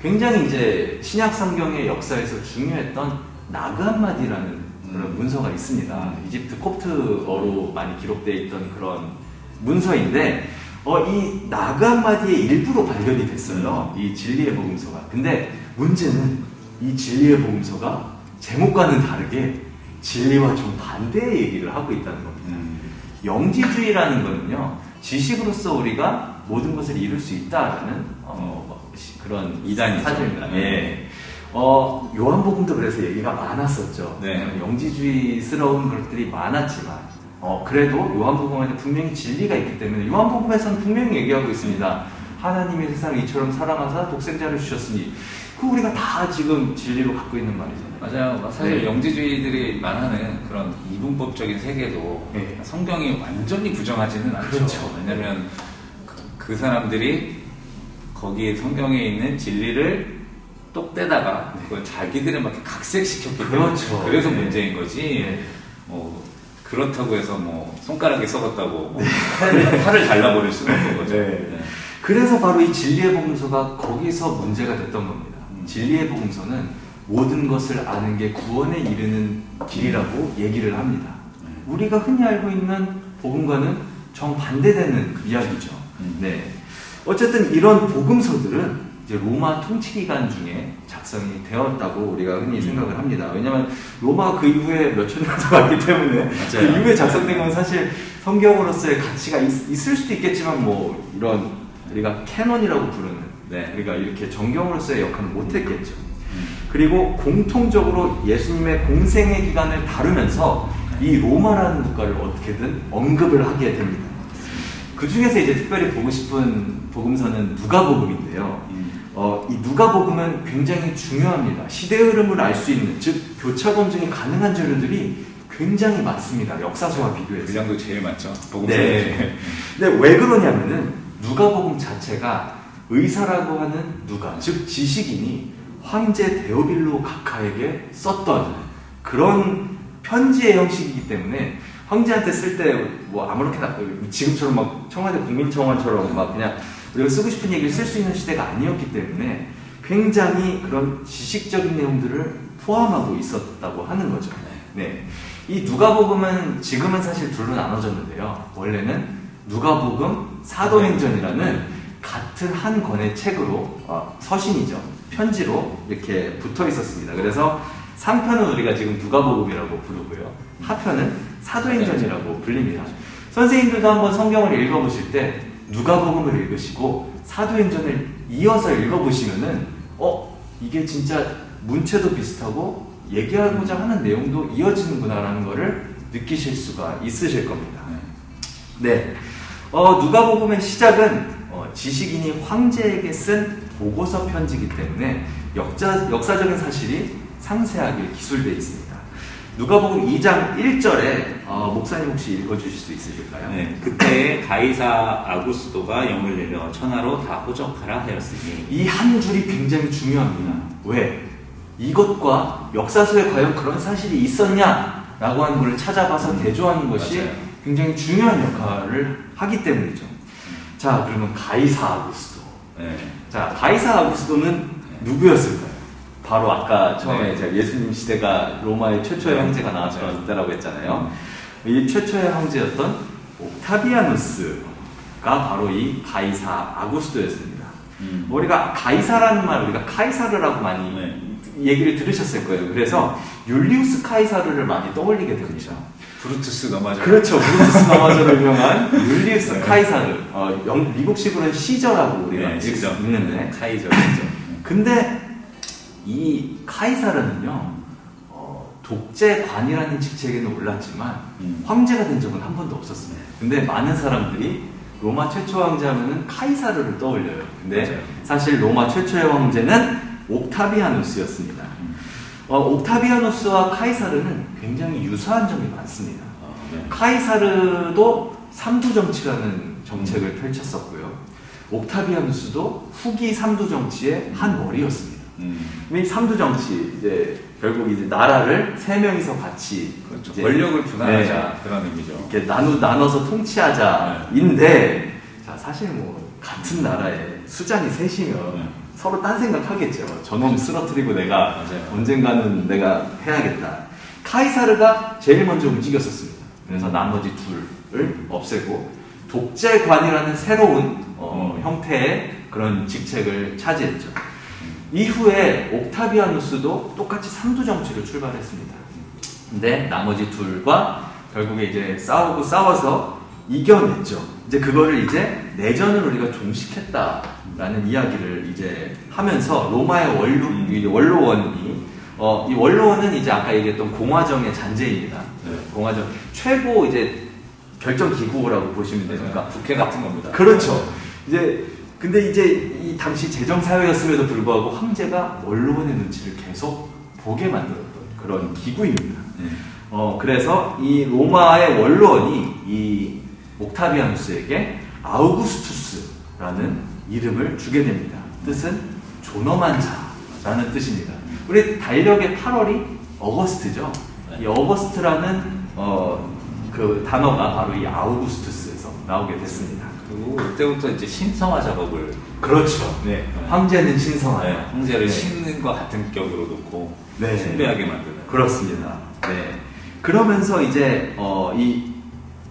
굉장히 이제 신약 성경의 역사에서 중요했던 나그 한마디라는 그런 문서가 있습니다. 이집트 콥트어로 많이 기록되어 있던 그런 문서인데, 이 나그 한마디의 일부로 발견이 됐어요. 이 진리의 복음서가. 근데 문제는 이 진리의 복음서가 제목과는 다르게 진리와 좀 반대의 얘기를 하고 있다는 겁니다. 영지주의라는 거는요, 지식으로서 우리가 모든 것을 이룰 수 있다라는 그런 이단이죠. 사실입니다. 네. 예. 요한복음도 그래서 얘기가 많았었죠. 네. 영지주의스러운 것들이 많았지만, 그래도 요한복음에는 분명히 진리가 있기 때문에 요한복음에서는 분명히 얘기하고 있습니다. 하나님이 세상을 이처럼 사랑하사 독생자를 주셨으니, 그 우리가 다 지금 진리로 갖고 있는 말이잖아요. 맞아요. 사실 네. 영지주의들이 말하는 그런 이분법적인 세계도 네. 성경이 완전히 부정하지는 않죠. 그렇죠. 왜냐면 그 사람들이 거기에 성경에 있는 진리를 똑 떼다가 그걸 자기들에 맞게 각색시켰기 때문에 그렇죠. 그래서 네. 문제인 거지. 네. 그렇다고 해서 뭐 손가락이 썩었다고 뭐 팔을 잘라버릴 수는 없는 거죠. 네. 그래서 바로 이 진리의 복음서가 거기서 문제가 됐던 겁니다. 진리의 복음서는 모든 것을 아는 게 구원에 이르는 길이라고 얘기를 합니다. 우리가 흔히 알고 있는 복음과는 정반대되는 이야기죠. 네. 어쨌든 이런 복음서들은 이제 로마 통치 기간 중에 작성이 되었다고 우리가 흔히 생각을 합니다. 왜냐하면 로마가 그 이후에 몇천 년 살았기 때문에 그 이후에 작성된 건 사실 성경으로서의 가치가 있을 수도 있겠지만 뭐 이런 우리가 캐논이라고 부르는 우리가 이렇게 정경으로서의 역할을 못했겠죠. 그리고 공통적으로 예수님의 공생의 기간을 다루면서 이 로마라는 국가를 어떻게든 언급을 하게 됩니다. 그 중에서 이제 특별히 보고 싶은 복음서는 누가복음인데요. 이 누가복음은 굉장히 중요합니다. 시대 흐름을 알 수 있는, 즉 교차 검증이 가능한 자료들이 굉장히 많습니다. 역사서와 비교해서. 분량도 제일 많죠. 복음서. 네. 근데 왜 그러냐면은 누가복음 자체가 의사라고 하는 누가, 즉 지식인이 황제 데오빌로 각하에게 썼던 그런 편지의 형식이기 때문에 황제한테 쓸 때 뭐 아무렇게나 지금처럼 막 청와대 국민청원처럼 막 그냥 우리가 쓰고 싶은 얘기를 쓸 수 있는 시대가 아니었기 때문에 굉장히 그런 지식적인 내용들을 포함하고 있었다고 하는 거죠. 네. 이 누가복음은 지금은 사실 둘로 나눠졌는데요. 원래는 누가복음, 사도행전이라는 같은 한 권의 책으로 서신이죠. 편지로 이렇게 붙어 있었습니다. 그래서 상편은 우리가 지금 누가복음이라고 부르고요. 하편은 사도행전이라고 불립니다. 선생님들도 한번 성경을 읽어보실 때 누가복음을 읽으시고 사도행전을 이어서 읽어보시면은 이게 진짜 문체도 비슷하고 얘기하고자 하는 내용도 이어지는구나라는 것을 느끼실 수가 있으실 겁니다. 네, 누가복음의 시작은 지식인이 황제에게 쓴 보고서 편지이기 때문에 역사적인 사실이 상세하게 기술되어 있습니다. 누가복음 2장 1절에 목사님 혹시 읽어주실 수 있으실까요? 네, 그때 가이사 아구스도가 영을 내려 천하로 다 호적하라 하였으니 이 한 줄이 굉장히 중요합니다. 왜? 이것과 역사서에 과연 그런 사실이 있었냐라고 하는 걸 찾아봐서 대조하는 것이 맞아요. 굉장히 중요한 역할을 하기 때문이죠. 자, 그러면 가이사 아구스도. 네. 자, 가이사 아구스도는 누구였을까요? 바로 아까 처음에 제가 예수님 시대가 로마의 최초의 황제가 나왔던 때라고 했잖아요. 이 최초의 황제였던 옥타비아누스가 바로 이 가이사 아구스도였습니다. 우리가 가이사라는 말, 우리가 카이사르라고 많이 얘기를 들으셨을 거예요. 그래서 율리우스 카이사르를 많이 떠올리게 됩니다. 브루투스 너마저. 그렇죠. 브루투스 너마저로 유명한 율리우스 카이사르. 미국식으로는 시저라고 우리가 읽는데. 카이저. 근데 이 카이사르는요, 독재관이라는 직책에는 올랐지만 황제가 된 적은 한 번도 없었습니다. 근데 많은 사람들이 로마 최초 황제하면은 카이사르를 떠올려요. 근데 맞아요. 사실 로마 최초의 황제는 옥타비아누스였습니다. 옥타비아누스와 카이사르는 굉장히 유사한 점이 많습니다. 카이사르도 삼두정치라는 정책을 펼쳤었고요. 옥타비아누스도 후기 삼두정치의 한 머리였습니다. 이 삼두정치, 이제 결국 이제 나라를 세 명이서 같이 그렇죠. 이제 권력을 분할하자 그런 의미죠. 이렇게 나눠서 통치하자인데, 자, 사실 뭐 같은 나라에 수장이 셋이면 서로 딴 생각하겠죠. 저놈 쓰러뜨리고 내가 언젠가는 내가 해야겠다. 카이사르가 제일 먼저 움직였었습니다. 그래서 나머지 둘을 없애고 독재관이라는 새로운 형태의 그런 직책을 차지했죠. 이후에 옥타비아누스도 똑같이 삼두정치를 출발했습니다. 근데 나머지 둘과 결국에 이제 싸워서 이겨냈죠. 이제 그거를 이제 내전을 우리가 종식했다라는 이야기를 이제 하면서 로마의 원로원이 이 원로원은 이제 아까 얘기했던 공화정의 잔재입니다. 공화정 최고 이제 결정 기구라고 보시면 됩니다. 국회 같은 겁니다. 그렇죠. 근데 이제 이 당시 재정 사회였음에도 불구하고 황제가 원로원의 눈치를 계속 보게 만들었던 그런 기구입니다. 그래서 이 로마의 원로원이 이 옥타비아누스에게 아우구스투스라는 이름을 주게 됩니다. 뜻은 존엄한 자라는 뜻입니다. 우리 달력의 8월이 어거스트죠. 이 어거스트라는 그 단어가 바로 이 아우구스투스에서 나오게 됐습니다. 그리고 이때부터 이제 신성화 작업을 그렇죠. 네. 황제는 신성하다. 네, 황제를 신과 같은 격으로 놓고 네. 숭배하게 만드는. 그렇습니다. 네. 그러면서 이제 이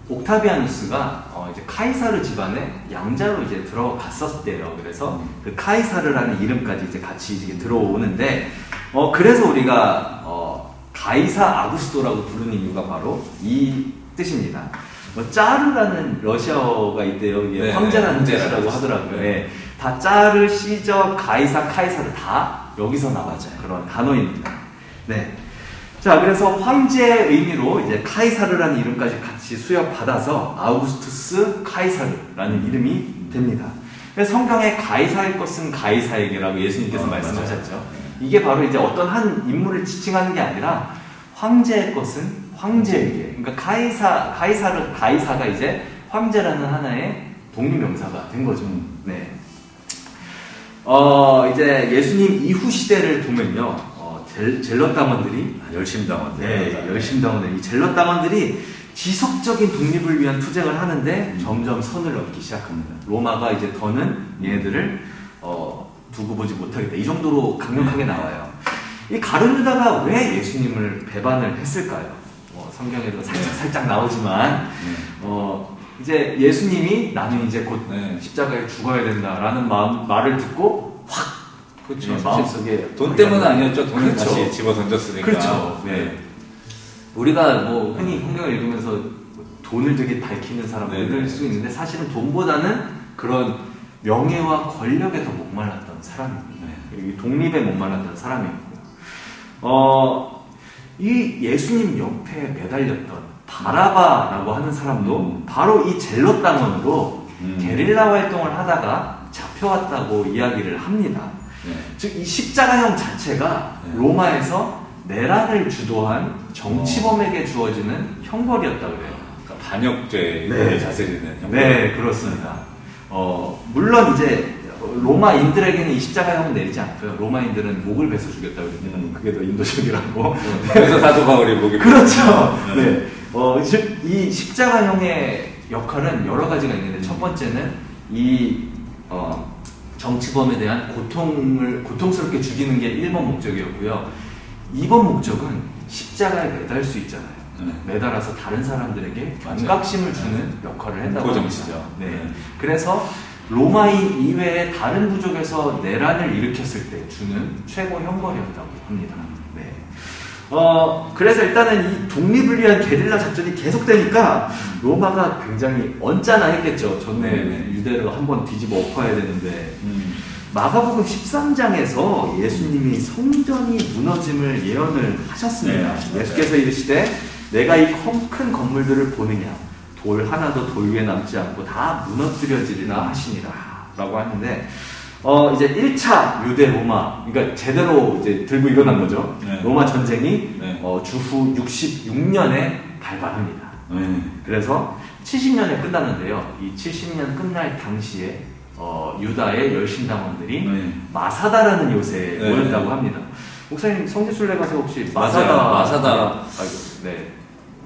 옥타비아누스가 이제 카이사르 집안의 양자로 이제 들어갔었대요. 그래서 그 카이사르라는 이름까지 이제 같이 이제 들어오는데, 그래서 우리가 가이사 아구스토라고 부르는 이유가 바로 이 뜻입니다. 짜르라는 러시아어가 있대요. 이게 네, 황제라는 황제라는 뜻이라고 뜻. 하더라고요. 네. 네. 다 짜르, 시저, 가이사, 카이사르 다 여기서 나온 맞아요. 그런 단어입니다. 네. 자, 그래서 황제의 의미로 이제 카이사르라는 이름까지 같이 수여받아서 아우구스투스 카이사르라는 이름이 됩니다. 그래서 성경에 가이사의 것은 가이사에게라고 예수님께서 말씀하셨죠. 이게 바로 이제 어떤 한 인물을 지칭하는 게 아니라 황제의 것은 황제에게. 그러니까 가이사가 이제 황제라는 하나의 독립명사가 된 거죠. 네. 이제 예수님 이후 시대를 보면요. 젤럿당원들이 열심당원들. 네, 열심당원들. 이 젤럿당원들이 지속적인 독립을 위한 투쟁을 하는데 점점 선을 넘기 시작합니다. 로마가 이제 더는 얘네들을 두고 보지 못하겠다. 이 정도로 강력하게 나와요. 이 가룟 유다가 왜 예수님을 배반을 했을까요? 성경에도 살짝 나오지만 이제 예수님이 나는 이제 곧 십자가에 죽어야 된다라는 말을 듣고 확 그렇죠. 마음속에 돈 때문은 아니었죠. 돈을 그렇죠. 다시 집어 던졌으니까. 그렇죠. 네. 우리가 뭐 흔히 성경을 읽으면서 돈을 되게 밝히는 사람들일 수 있는데 사실은 돈보다는 그런 명예와 권력에 더 목말랐던 사람입니다. 그리고 독립에 목말랐던 사람이었고요. 이 예수님 옆에 매달렸던 바라바라고 하는 사람도 바로 이 젤럿당원으로 게릴라 활동을 하다가 잡혀왔다고 이야기를 합니다. 즉 이 십자가형 자체가 로마에서 내란을 주도한 정치범에게 주어지는 형벌이었다고 그래요. 그러니까 반역죄를 다스리는 형벌. 네, 그렇습니다. 물론 이제 로마인들에게는 이 십자가형은 내리지 않고요. 로마인들은 목을 베서 죽였다고 그랬는데 그게 더 인도적이라고. 그래서 사도 바울이 목이 그렇죠. 네. 이 십자가형의 역할은 여러 가지가 있는데 첫 번째는 이 정치범에 대한 고통스럽게 죽이는 게 1번 목적이었고요. 2번 목적은 십자가에 매달 수 있잖아요. 매달아서 다른 사람들에게 경각심을 주는 역할을 했다고 합니다. 정치죠. 네. 그래서 로마인 이외의 다른 부족에서 내란을 일으켰을 때 주는 최고 형벌이었다고 합니다. 네. 그래서 일단은 이 독립을 위한 게릴라 작전이 계속되니까 로마가 굉장히 언짢아했겠죠. 저는 유대를 한번 뒤집어 엎어야 되는데 마가복음 13장에서 예수님이 성전이 무너짐을 예언을 하셨습니다. 예수께서 이르시되 내가 이 큰 건물들을 보느냐 돌 하나도 돌 위에 남지 않고 다 무너뜨려지리라 하시니라 라고 하는데 이제 1차 유대 로마, 그러니까 제대로 이제 들고 일어난 거죠. 로마 전쟁이 주후 66년에 발발합니다. 그래서 70년에 끝나는데요. 이 70년 끝날 당시에 유다의 열심당원들이 마사다라는 요새에 모였다고 합니다. 목사님 성지순례 가서 혹시 마사다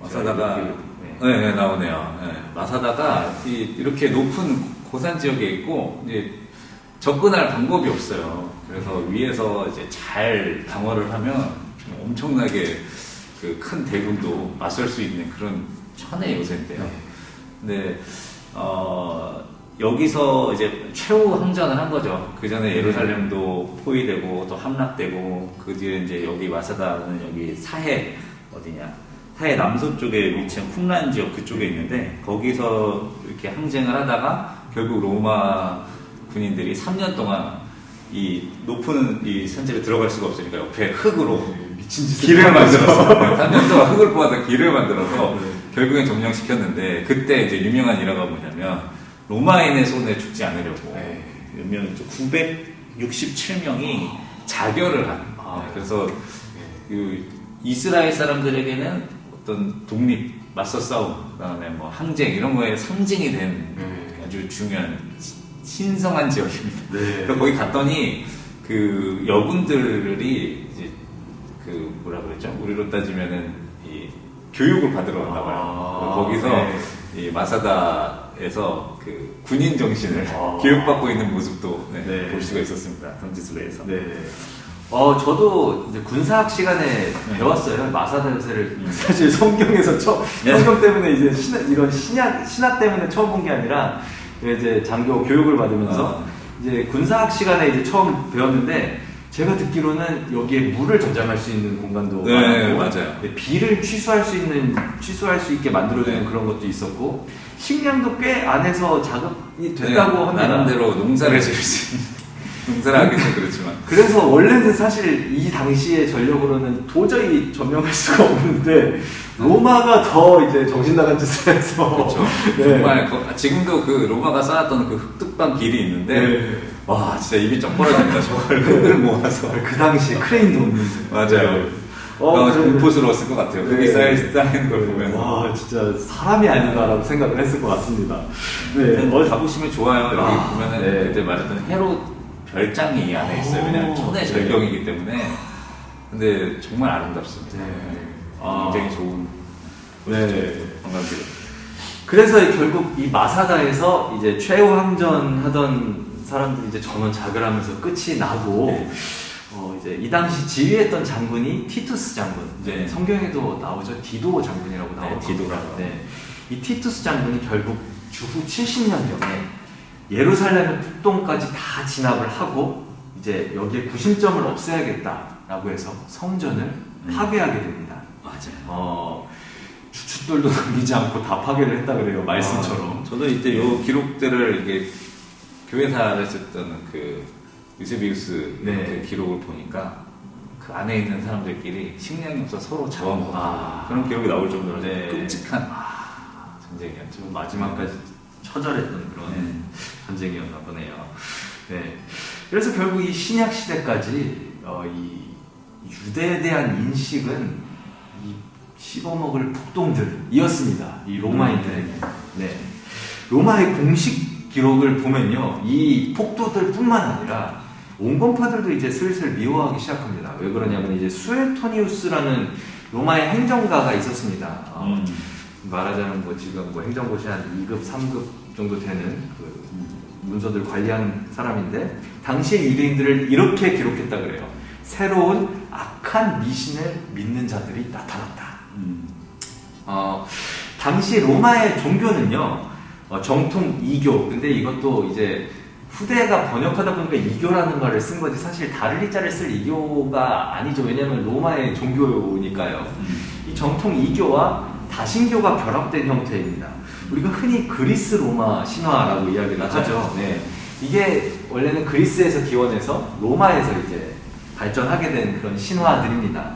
마사다가 네, 나오네요. 마사다가 이렇게 높은 고산 지역에 있고 이제 접근할 방법이 없어요. 그래서 위에서 이제 잘 방어를 하면 엄청나게 그 큰 대군도 맞설 수 있는 그런 천의 요새인데요. 근데 여기서 이제 최후 항전을 한 거죠. 그 전에 예루살렘도 포위되고 또 함락되고 그 뒤에 이제 여기 마사다는 여기 사해 사해 남서쪽에 위치한 쿰란 지역 그쪽에 있는데 거기서 이렇게 항쟁을 하다가 결국 로마 군인들이 3년 동안 이 높은 이 산지를 들어갈 수가 없으니까 옆에 흙으로 미친 짓을 길을 만들어서 3년 동안 흙을 뽑아서 길을 만들어서 결국엔 점령시켰는데 그때 이제 유명한 일화가 뭐냐면 로마인의 손에 죽지 않으려고 몇 명 967명이 자결을 한. 그래서 그 이스라엘 사람들에게는 어떤 독립, 맞서 싸움, 그다음에 뭐 항쟁 이런 거에 상징이 된 아주 중요한 신성한 지역입니다. 그래서 거기 갔더니 그 여군들이 이제 그 뭐라 그랬죠? 우리로 따지면은 이 교육을 받으러 갔나 봐요. 거기서 이 마사다에서 그 군인 정신을 교육받고 있는 모습도 볼 수가 있었습니다. 성지순례에서. 저도 이제 군사학 시간에 배웠어요. 마사다 요새를 사실 성경에서 성경 때문에 이제 이런 신학 때문에 처음 본 게 아니라 이제 장교 교육을 받으면서 이제 군사학 시간에 이제 처음 배웠는데 제가 듣기로는 여기에 물을 저장할 수 있는 공간도 네, 많고 맞아요. 비를 취수할 수 있게 만들어주는 그런 것도 있었고 식량도 꽤 안에서 자급이 됐다고 합니다. 나름대로 농사를 지을 수 있는 농사를 하기는 그렇지만 그래서 원래는 사실 이 당시의 전력으로는 도저히 점령할 수가 없는데 로마가 더 이제 정신 나간 짓을 해서 그렇죠. 정말 지금도 그 로마가 쌓았던 그 흑뚝방 길이 있는데 와 진짜 입이 쩍 벌어집니다. 저걸 흙을 모아서 그 당시 크레인도 없는데 맞아요. 공포스러웠을 것 같아요. 흙이 쌓이는 걸 보면 와 진짜 사람이 아닌가라고 생각을 했을 것 같습니다. 뭘 가보시면 좋아요. 여기 보면은 그때 말했던 헤롯 별장이 이 안에 있어요. 왜냐면 천의 절경이기 때문에. 근데 정말 아름답습니다. 굉장히 좋은 관광지. 그래서 결국 이 마사다에서 이제 최후 항전 하던 사람들이 이제 전원 자결하면서 끝이 나고 이제 이 당시 지휘했던 장군이 티투스 장군. 이제 성경에도 나오죠. 디도 장군이라고 나오죠. 디도라고. 이 티투스 장군이 결국 주후 70년경에 예루살렘의 북동까지 다 진압을 하고 이제 여기에 구심점을 없애야겠다라고 해서 성전을 파괴하게 됩니다. 맞아요. 주춧돌도 남기지 않고 다 파괴를 했다 그래요. 말씀처럼. 저도 이때 요 기록들을 이게 교회사를 썼던 그 유세비우스 그 기록을 보니까 그 안에 있는 사람들끼리 식량이 없어 서로 잡아먹고 그런 기록이 나올 정도로 끔찍한 전쟁이었죠. 마지막까지 처절했던 그런 전쟁이었나 보네요. 그래서 결국 이 신약 시대까지 이 유대에 대한 인식은 이 씹어먹을 북동들이었습니다. 이 로마인들에게. 로마의 공식 기록을 보면요, 이 폭도들뿐만 아니라 온건파들도 이제 슬슬 미워하기 시작합니다. 왜 그러냐면 이제 수에토니우스라는 로마의 행정가가 있었습니다. 말하자면 지금 행정고시 한 2급, 3급 정도 되는 그 문서들 관리하는 사람인데 당시의 유대인들을 이렇게 기록했다 그래요. 새로운 악한 미신을 믿는 자들이 나타났다. 당시 로마의 종교는요, 정통 이교. 근데 이것도 이제 후대가 번역하다 보니까 이교라는 말을 쓴 거지 사실 다를리자를 쓸 이교가 아니죠. 왜냐하면 로마의 종교니까요. 이 정통 이교와 다신교가 결합된 형태입니다. 우리가 흔히 그리스 로마 신화라고 이야기를 하죠. 이게 원래는 그리스에서 기원해서 로마에서 이제 발전하게 된 그런 신화들입니다.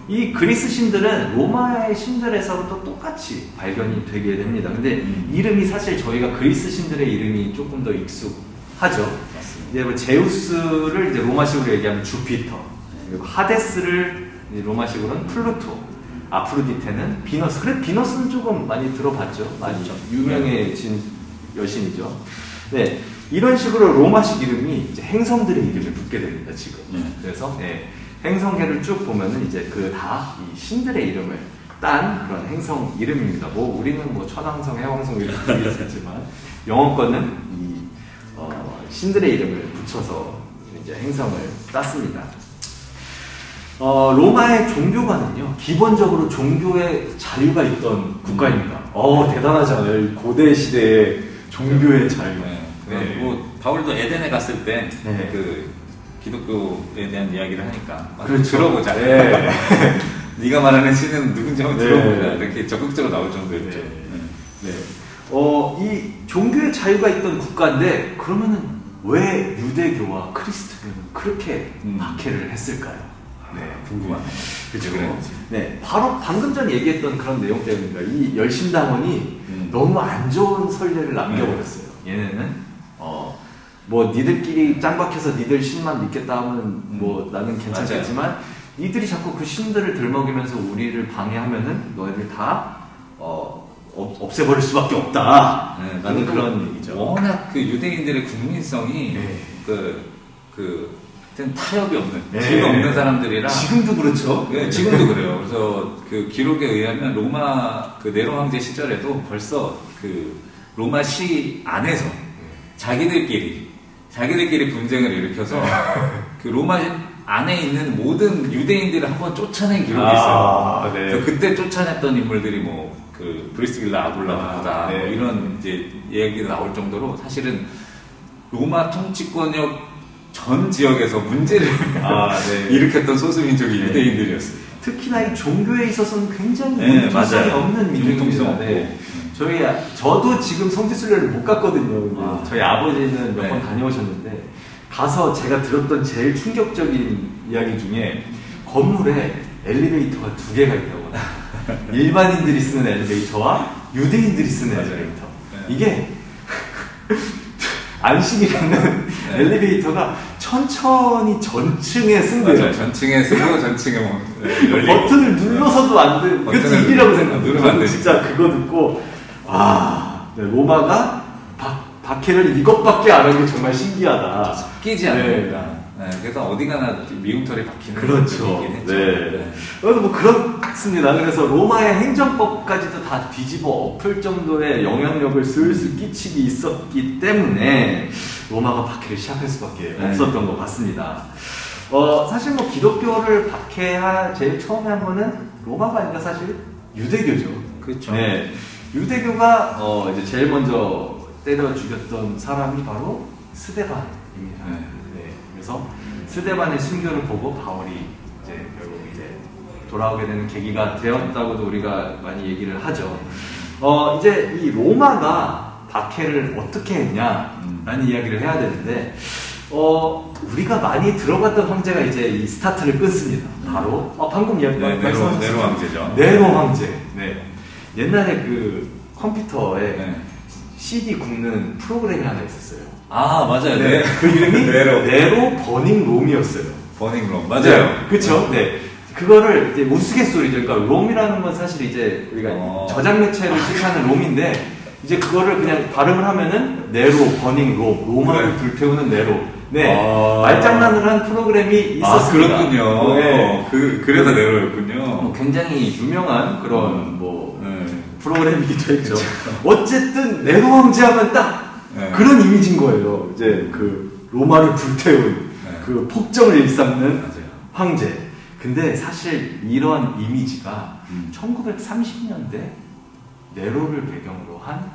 이 그리스 신들은 로마의 신들에서도 똑같이 발견이 되게 됩니다. 근데 이름이 사실 저희가 그리스 신들의 이름이 조금 더 익숙하죠. 이제 뭐 제우스를 이제 로마식으로 얘기하면 주피터, 그리고 하데스를 이제 로마식으로는 플루토, 아프로디테는 비너스. 그래 비너스는 조금 많이 들어봤죠. 많이 유명해진 여신이죠. 이런 식으로 로마식 이름이 이제 행성들의 이름을 붙게 됩니다. 지금. 그래서 행성계를 쭉 보면은 이제 그 다 이 신들의 이름을 딴 그런 행성 이름입니다. 우리는 천왕성, 해왕성 이렇게 부르겠지만 영어권은 이 신들의 이름을 붙여서 이제 행성을 땄습니다. 로마의 종교관은요, 기본적으로 종교의 자유가 있던 국가입니다. 대단하지 않아요? 고대 시대의 종교의 자유. 바울도 에덴에 갔을 때 그 기독교에 대한 이야기를 하니까 그렇죠. 들어보자. 네가 말하는 신은 누군지 한번 들어보자. 이렇게 적극적으로 나올 정도였죠. 이 종교의 자유가 있던 국가인데 그러면은 왜 유대교와 그리스도교는 그렇게 박해를 했을까요? 궁금하네요. 그렇죠. 바로 방금 전 얘기했던 그런 내용 때문입니다. 이 열심당원이 너무 안 좋은 선례를 남겨버렸어요. 얘네는 니들끼리 짱 박혀서 니들 신만 믿겠다 하면 나는 괜찮겠지만 니들이 자꾸 그 신들을 들먹이면서 우리를 방해하면은 너희들 다 없애버릴 수밖에 없다. 라는 그런 얘기죠. 워낙 그 유대인들의 국민성이 타협이 없는, 지위가 없는 사람들이라. 지금도 그렇죠. 지금도 그래요. 그래서 그 기록에 의하면 로마 그 네로 황제 시절에도 벌써 그 로마 시 안에서 자기들끼리 분쟁을 일으켜서 그 로마 안에 있는 모든 유대인들을 한번 쫓아낸 기록이 있어요. 네. 그래서 그때 쫓아냈던 인물들이 뭐 그 브리스길라 아굴라다 뭐 네. 이런 이제 얘기가 나올 정도로 사실은 로마 통치권역 전 지역에서 문제를 네. 일으켰던 소수민족이 네. 유대인들이었어요. 특히나 이 종교에 있어서는 굉장히 네, 융통성이 맞아요. 없는 융통성 민족입니다. 없고. 네. 저도 지금 성지순례를 못 갔거든요. 근데 저희 아버지는 몇 번 네. 다녀오셨는데 가서 제가 들었던 제일 충격적인 이야기 중에 건물에 엘리베이터가 2개가 있다고. 일반인들이 쓰는 엘리베이터와 유대인들이 쓰는 맞아요. 엘리베이터. 네. 이게 안식이라는 네. 엘리베이터가 천천히 전층에 쓴대요. 맞아요. 전층에 쓰고 전층에 뭐 열리고. 버튼을 눌러서도 안 돼. 이것도 버튼을 일이라고 생각해요. 누르면 안 저는 되지. 진짜 그거 듣고 네, 로마가 박해를 이것밖에 안 한 게 정말 신기하다. 끼지 않습니다. 네, 그래서 어디 가나 미움털이 박히는 그렇죠. 것들이긴 했죠. 네. 그래서 뭐 그렇습니다. 그래서 로마의 행정법까지도 다 뒤집어 엎을 정도의 영향력을 슬슬 끼치기 있었기 때문에 로마가 박해를 시작할 수밖에 네. 없었던 것 같습니다. 사실 뭐 기독교를 제일 처음에 한 거는 로마가 아니라 사실 유대교죠. 그렇죠. 네. 유대교가 이제 제일 먼저 때려 죽였던 사람이 바로 스데반입니다. 네. 네. 그래서 스데반의 순교를 보고 바울이 이제 결국 이제 돌아오게 되는 계기가 되었다고도 우리가 많이 얘기를 하죠. 이제 이 로마가 박해를 어떻게 했냐라는 이야기를 해야 되는데, 우리가 많이 들어갔던 황제가 이제 이 스타트를 끊습니다. 바로 방금 말씀하셨죠. 네로 황제죠. 네로 황제. 네. 옛날에 그 컴퓨터에 네. CD 굽는 프로그램이 하나 있었어요. 아 맞아요. 네. 그 이름이 네로. 네로 버닝 롬이었어요. 버닝 롬 맞아요. 그렇죠. 네. 그거를 이제 우스갯소리죠. 그러니까 롬이라는 건 사실 이제 우리가 저장 매체를 뜻하는 롬인데 이제 그거를 그냥 발음을 하면은 네로 버닝 롬, 로마를 네. 불태우는 네로. 네. 말장난을 한 프로그램이 있었습니다. 그렇군요. 네. 그래서 네로였군요. 뭐 굉장히 유명한 그런 뭐 네. 프로그램이기도 했죠. 어쨌든 네로 황제하면 딱 네. 그런 이미지인 거예요. 이제 그 로마를 불태운 그 폭정을 일삼는 맞아요. 황제. 근데 사실 이런 이미지가 1930년대 네로를 배경으로 한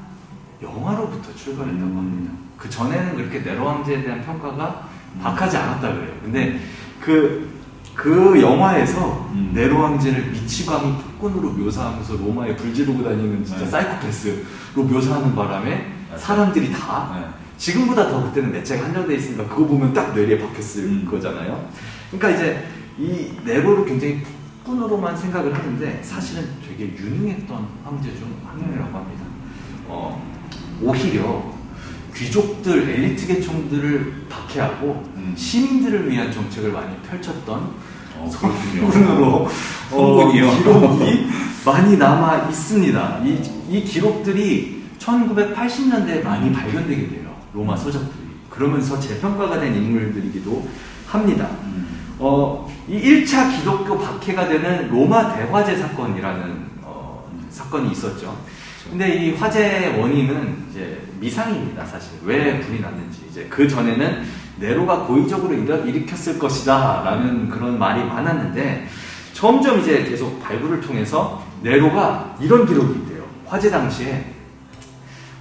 영화로부터 출발했다고 합니다. 그 전에는 그렇게 네로 황제에 대한 평가가 박하지 않았다 그래요. 근데 그 영화에서 네로 황제를 미치광이 폭군으로 묘사하면서 로마에 불지르고 다니는 진짜 네. 사이코패스로 묘사하는 바람에 사람들이 다 네. 지금보다 더 그때는 매체가 한정돼 있으니까 그거 보면 딱 뇌리에 박혔을 거잖아요. 그러니까 이제 이 네로를 굉장히 폭군으로만 생각을 하는데 사실은 되게 유능했던 황제 중 한 명이라고 합니다. 오히려 귀족들, 엘리트 계층들을 박해하고 시민들을 위한 정책을 많이 펼쳤던 그렇군요. 성군으로 성군이요. 기록이 많이 남아 있습니다. 이 기록들이 1980년대에 많이 발견되게 돼요. 로마 서적들이. 그러면서 재평가가 된 인물들이기도 합니다. 이 1차 기독교 박해가 되는 로마 대화제 사건이라는 사건이 있었죠. 근데 이 화재의 원인은 이제 미상입니다, 사실. 왜 불이 났는지. 이제 그 전에는 네로가 고의적으로 일으켰을 것이다 라는 그런 말이 많았는데 점점 이제 계속 발굴을 통해서 네로가 이런 기록이 있대요. 화재 당시에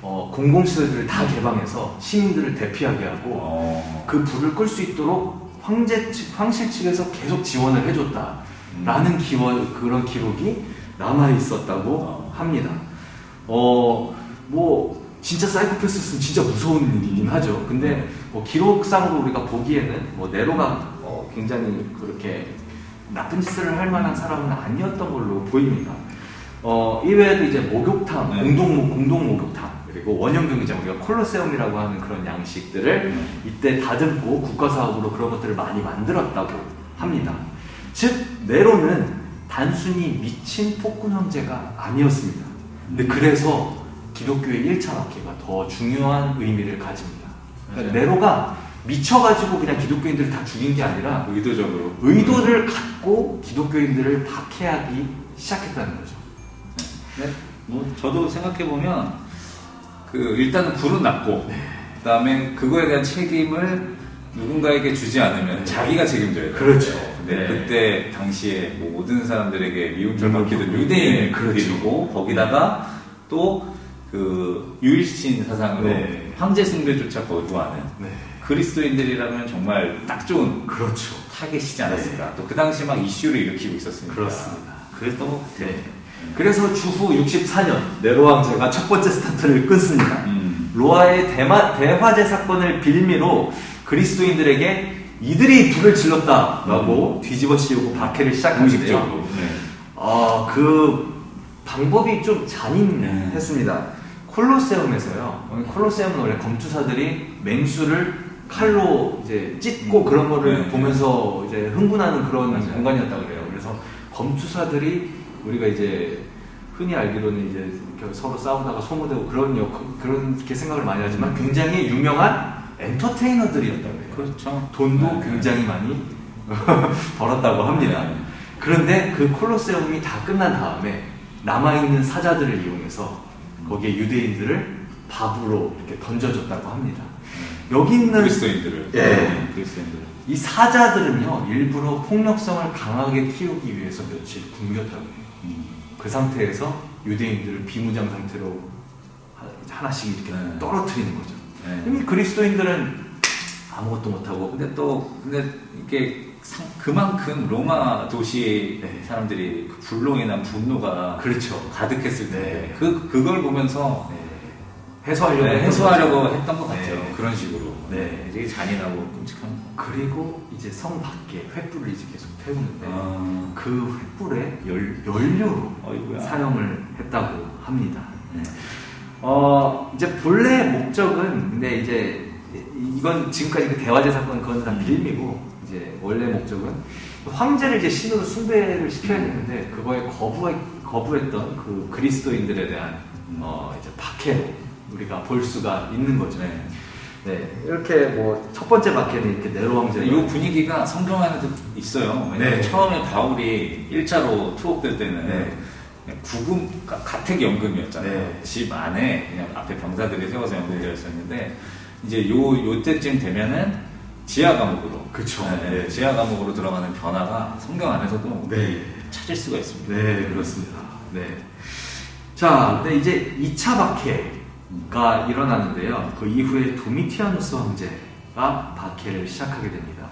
공공시설들을 다 개방해서 시민들을 대피하게 하고 그 불을 끌 수 있도록 황실 측에서 계속 지원을 해줬다라는 그런 기록이 남아 있었다고 합니다. 뭐 진짜 사이코패스는 진짜 무서운 일이긴 하죠. 근데 뭐 기록상으로 우리가 보기에는 뭐 네로가 굉장히 그렇게 나쁜 짓을 할 만한 사람은 아니었던 걸로 보입니다. 이외에도 이제 목욕탕, 공동 목욕탕, 그리고 원형 경기장, 우리가 콜로세움이라고 하는 그런 양식들을 이때 다듬고 국가사업으로 그런 것들을 많이 만들었다고 합니다. 즉 네로는 단순히 미친 폭군 황제가 아니었습니다. 근데 그래서 기독교의 1차 박해가 더 중요한 의미를 가집니다. 그러니까 네로가 미쳐가지고 그냥 기독교인들을 다 죽인 게 아니라 의도를 갖고 기독교인들을 박해하기 시작했다는 거죠. 네. 뭐 저도 생각해 보면 일단은 불은 났고 그다음에 그거에 대한 책임을 누군가에게 주지 않으면 자기가 책임져야 돼요. 그렇죠. 근데 네. 그때 당시에 뭐 모든 사람들에게 미움을 받기던 유대인을 그리고 거기다가 또 그 유일신 사상으로 네. 황제 숭배조차 거부하는 네. 그리스도인들이라면 정말 딱 좋은 그렇죠. 타겟이지 않았을까. 또 그 당시 막 이슈를 일으키고 있었으니까. 그렇습니다. 그랬던 것 같아요. 네. 그래서 주후 64년 네로 왕제가 첫 번째 스타트를 끊습니다. 로아의 대화제 사건을 빌미로 그리스도인들에게 이들이 불을 질렀다라고 뒤집어 씌우고 박해를 시작하는데요. 공식적으로. 네. 그 방법이 좀 잔인했습니다. 콜로세움에서요. 콜로세움은 원래 검투사들이 맹수를 칼로 이제 찢고 그런 거를 네. 보면서 이제 흥분하는 그런 맞아요. 공간이었다 그래요. 그래서 검투사들이 우리가 이제 흔히 알기로는 이제 이렇게 서로 싸우다가 소모되고 그렇게 생각을 많이 하지만 굉장히 유명한 엔터테이너들이었다고 해요. 그렇죠. 돈도 네. 굉장히 많이 벌었다고 합니다. 네. 그런데 그 콜로세움이 다 끝난 다음에 남아있는 사자들을 이용해서 거기에 유대인들을 밥으로 이렇게 던져줬다고 합니다. 여기 있는 그리스도인들을. 예. 네, 그리스도인들을. 이 사자들은요 일부러 폭력성을 강하게 키우기 위해서 며칠 굶겼다고 해요. 그 상태에서 유대인들을 비무장 상태로 하나씩 이렇게 네. 떨어뜨리는 거죠. 네. 이미 그리스도인들은 아무것도 못하고 근데 이게 그만큼 로마 도시 네. 사람들이 그 불로 인한 분노가 그렇죠. 가득했을 때 네. 그걸 보면서 해소하려고 해소하려고 했던 것 네. 같아요. 그런 식으로. 네. 되게 잔인하고 끔찍한. 그리고 이제 성 밖에 횃불을 이제 계속 태우는데 아. 그 횃불에 연료로 어이구야. 사용을 했다고 합니다. 네. 이제 본래 목적은 근데 이제 이건 지금까지 그 대화제 사건 그건 다 빌미고 이제 원래 목적은 황제를 이제 신으로 숭배를 시켜야 되는데 그거에 거부했던 그 그리스도인들에 대한 이제 박해로 우리가 볼 수가 있는 거죠. 네. 네, 이렇게 뭐 첫 번째 박해는 이렇게 네로 황제. 이 분위기가 성경 안에도 있어요. 왜냐면 네. 처음에 바울이 1차로 투옥될 때는 네. 그냥 구금, 가택 연금이었잖아요. 네. 집 안에 그냥 앞에 병사들이 세워서 연금되어 있었는데 이제 요때쯤 되면은 지하 감옥으로. 그쵸. 네, 네. 지하 감옥으로 들어가는 변화가 성경 안에서도 네. 찾을 수가 있습니다. 네, 그렇습니다. 네. 자, 근데 이제 2차 박해가 일어나는데요. 그 이후에 도미티아누스 황제가 박해를 시작하게 됩니다.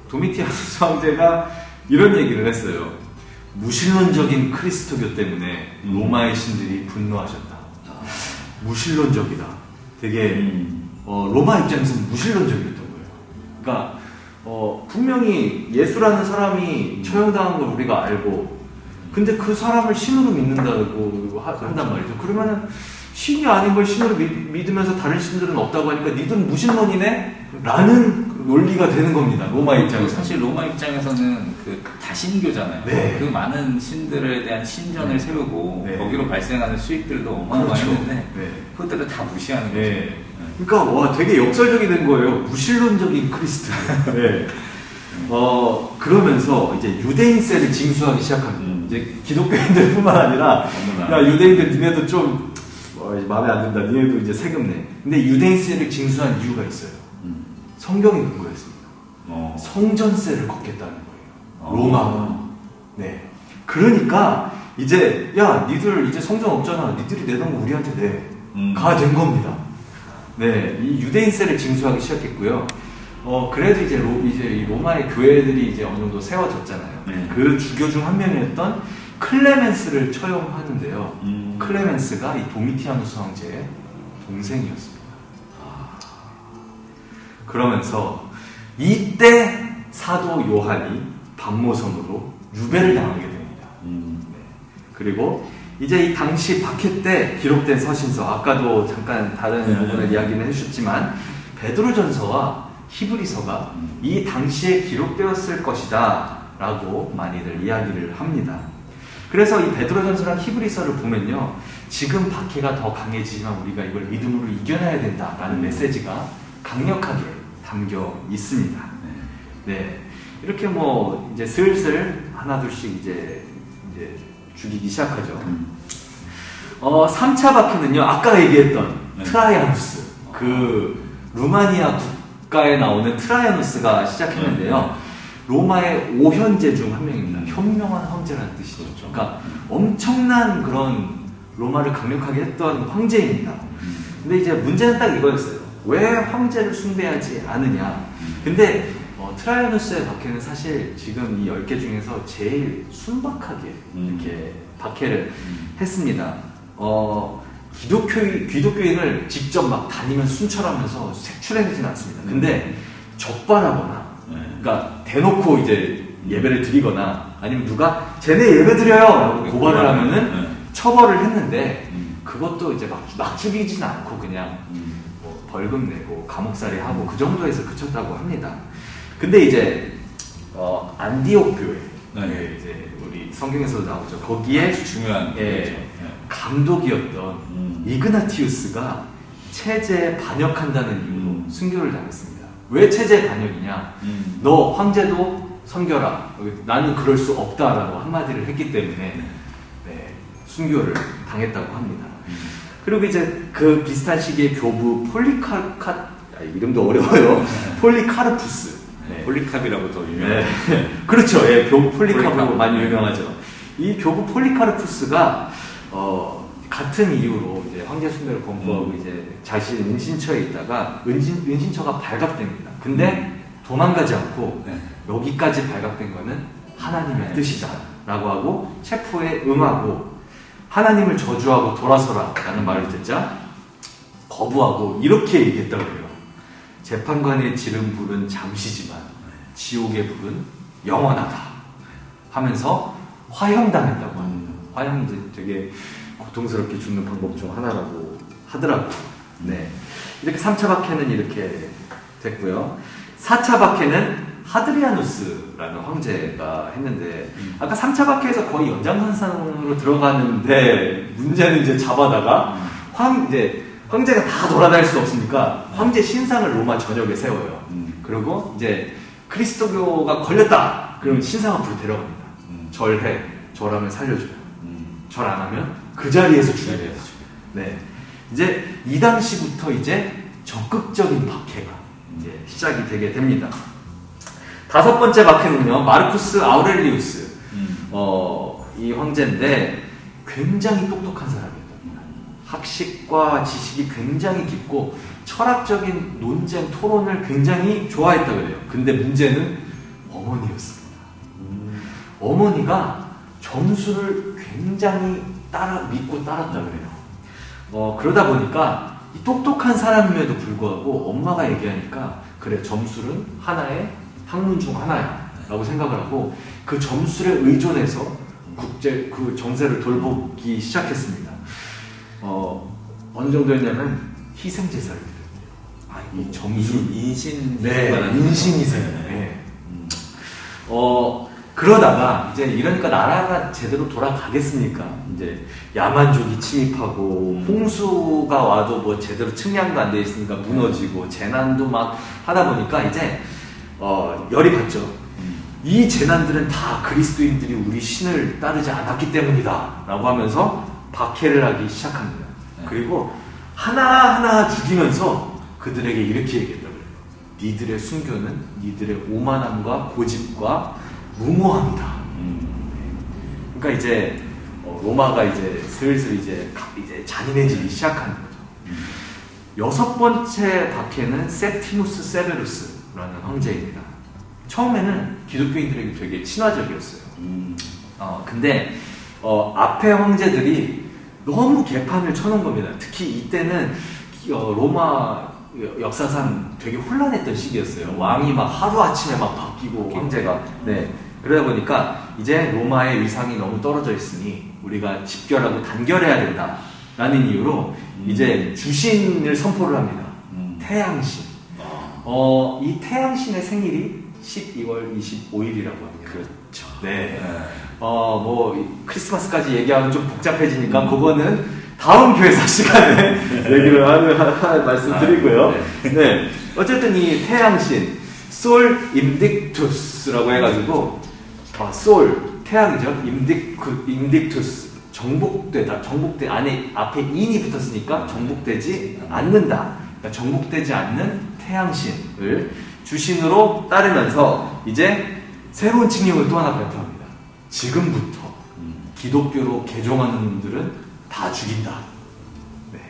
도미티아누스 황제가 이런 얘기를 했어요. 무신론적인 그리스도교 때문에 로마의 신들이 분노하셨다. 무신론적이다. 되게 로마 입장에서는 무신론적이었던 거예요. 그러니까 분명히 예수라는 사람이 처형당한 걸 우리가 알고 근데 그 사람을 신으로 믿는다고 한단 말이죠. 그러면은 신이 아닌 걸 신으로 믿으면서 다른 신들은 없다고 하니까 니들은 무신론이네? 라는 논리가 되는 겁니다. 로마 입장에서. 사실 로마 입장에서는 그 다신교잖아요. 네. 그 많은 신들에 대한 신전을 세우고 네. 거기로 발생하는 수익들도 그렇죠. 어마어마했는데 네. 그것들을 다 무시하는 거죠. 네. 그러니까 와 되게 역설적이 된 거예요. 무신론적인 그리스도. 네. 그러면서 이제 유대인세를 징수하기 시작합니다. 이제 기독교인들뿐만 아니라 너무나. 야 유대인들 니네도 좀 마음에 안 든다. 니네도 이제 세금 내. 근데 유대인세를 징수한 이유가 있어요. 성경이 근거였습니다. 성전세를 걷겠다는 거예요. 로마가. 네. 그러니까 이제 야 니들 이제 성전 없잖아. 니들이 내던 거 우리한테 내. 가 된 겁니다. 네, 이 유대인세를 징수하기 시작했고요. 그래도 이제 이 로마의 교회들이 이제 어느 정도 세워졌잖아요. 네. 그 주교 중 한 명이었던 클레멘스를 처형하는데요. 클레멘스가 이 도미티아누스 황제의 동생이었습니다. 그러면서 이때 사도 요한이 반모섬으로 유배를 당하게 됩니다. 네. 그리고 이제 이 당시 박해 때 기록된 서신서, 아까도 잠깐 다른 부분을 이야기는 해주셨지만 베드로전서와 히브리서가 이 당시에 기록되었을 것이다 라고 많이들 이야기를 합니다. 그래서 이 베드로전서랑 히브리서를 보면요, 지금 박해가 더 강해지지만 우리가 이걸 믿음으로 이겨내야 된다라는 메시지가 강력하게 담겨 있습니다. 네, 이렇게 뭐 이제 슬슬 하나둘씩 이제 죽이기 시작하죠. 3차 박해는요, 아까 얘기했던 트라이아누스, 그 루마니아 국가에 나오는 트라이아누스가 시작했는데요. 로마의 5현제 중 한 명입니다. 현명한 황제라는 뜻이죠. 그러니까 엄청난 그런 로마를 강력하게 했던 황제입니다. 근데 이제 문제는 딱 이거였어요. 왜 황제를 숭배하지 않느냐. 근데 트라이아누스의 박해는 사실 지금 이 10개 중에서 제일 순박하게 이렇게 박해를 했습니다. 기독교인을 직접 막 다니면서 순찰하면서 색출해내진 않습니다. 근데 적발하거나, 그러니까 대놓고 이제 예배를 드리거나, 아니면 누가 쟤네 예배 드려요! 라고 고발을 하면은 처벌을 했는데, 그것도 이제 막 죽이진 않고 그냥 뭐 벌금 내고 감옥살이 하고 그 정도에서 그쳤다고 합니다. 근데 이제 안디옥 교회, 이제 우리 성경에서도 나오죠. 거기에 중요한 감독이었던 이그나티우스가 체제에 반역한다는 이유로 순교를 당했습니다. 왜 체제 반역이냐? 너 황제도 섬겨라. 나는 그럴 수 없다라고 한마디를 했기 때문에 순교를 당했다고 합니다. 그리고 이제 그 비슷한 시기에 교부 이름도 어려워요. 폴리카르푸스. 폴리캅이라고 더 유명해요. 그렇죠. 교부 폴리카르로 많이 유명하죠. 이 교부 폴리카르푸스가 같은 이유로 이제 황제 숭배를 권고하고 이제 자신 은신처에 있다가 은신처가 발각됩니다. 근데 도망가지 않고 여기까지 발각된 거는 하나님의 뜻이다라고 하고 체포에 응하고 하나님을 저주하고 돌아서라 라는 말을 듣자 거부하고 이렇게 얘기했다고 해요. 재판관의 지른 불은 잠시지만 지옥의 불은 영원하다 하면서 화형당했다고 합니다. 화형 이제 되게 고통스럽게 죽는 방법 중 하나라고 하더라고요. 네. 이렇게 3차 박해는 이렇게 됐고요. 4차 박해는 하드리아누스라는 황제가 했는데 아까 3차 박해에서 거의 연장선상으로 들어가는데 문제는 이제 잡아다가 황제가 다 돌아다닐 수 없으니까 황제 신상을 로마 전역에 세워요. 그리고 이제 그리스도교가 걸렸다. 그러면 신상 앞으로 데려갑니다. 절해. 절하면 살려줘요. 절 안 하면 그 자리에서 죽여요. 네. 이제 이 당시부터 이제 적극적인 박해가 이제 시작이 되게 됩니다. 5번째 박해는요, 마르쿠스 아우렐리우스. 이 황제인데 굉장히 똑똑한 사람이에요. 학식과 지식이 굉장히 깊고 철학적인 논쟁, 토론을 굉장히 좋아했다고 해요. 근데 문제는 어머니였습니다. 어머니가 점수를 굉장히 믿고 따랐다고 해요. 그러다 보니까 이 똑똑한 사람임에도 불구하고 엄마가 얘기하니까 그래, 점술은 하나의 학문 중 하나야 라고 생각을 하고 그 점술에 의존해서 그 정세를 돌보기 시작했습니다. 어느 정도였냐면 희생제사를 드렸대요. 이 점술 인신 인신희생. 네. 그러다가 이제 이러니까 나라가 제대로 돌아가겠습니까? 이제 야만족이 침입하고 홍수가 와도 뭐 제대로 측량도 안 돼 있으니까 무너지고 재난도 막 하다 보니까 이제 열이 받죠. 이 재난들은 다 그리스도인들이 우리 신을 따르지 않았기 때문이다 라고 하면서 박해를 하기 시작합니다. 그리고 하나하나 죽이면서 그들에게 이렇게 얘기했다고 해요. 니들의 순교는 니들의 오만함과 고집과 무모함이다. 그러니까 이제 로마가 이제 슬슬 이제 잔인해지기 시작하는 거죠. 6번째 박해는 세프티무스 세베루스라는 황제입니다. 처음에는 기독교인들에게 되게 친화적이었어요. 근데 앞에 황제들이 너무 개판을 쳐놓은 겁니다. 특히 이때는 로마 역사상 되게 혼란했던 시기였어요. 왕이 막 하루아침에 막 바뀌고 황제가. 네. 그러다 보니까 이제 로마의 위상이 너무 떨어져 있으니 우리가 집결하고 단결해야 된다라는 이유로 이제 주신을 선포를 합니다. 태양신. 이 태양신의 생일이 12월 25일이라고 합니다. 그렇죠. 네. 뭐 크리스마스까지 얘기하면 좀 복잡해지니까 그거는 다음 교회사 시간에 얘기를 하는 말씀드리고요. 네. 어쨌든 이 태양신 솔 임딕투스라고 해가지고 솔 태양이죠. 임딕투스 정복되다. 앞에 인이 붙었으니까 정복되지 않는다. 그러니까 정복되지 않는 태양신을 주신으로 따르면서 이제 새로운 칙령을 또 하나 발표합니다. 지금부터 기독교로 개종하는 분들은 다 죽인다. 네.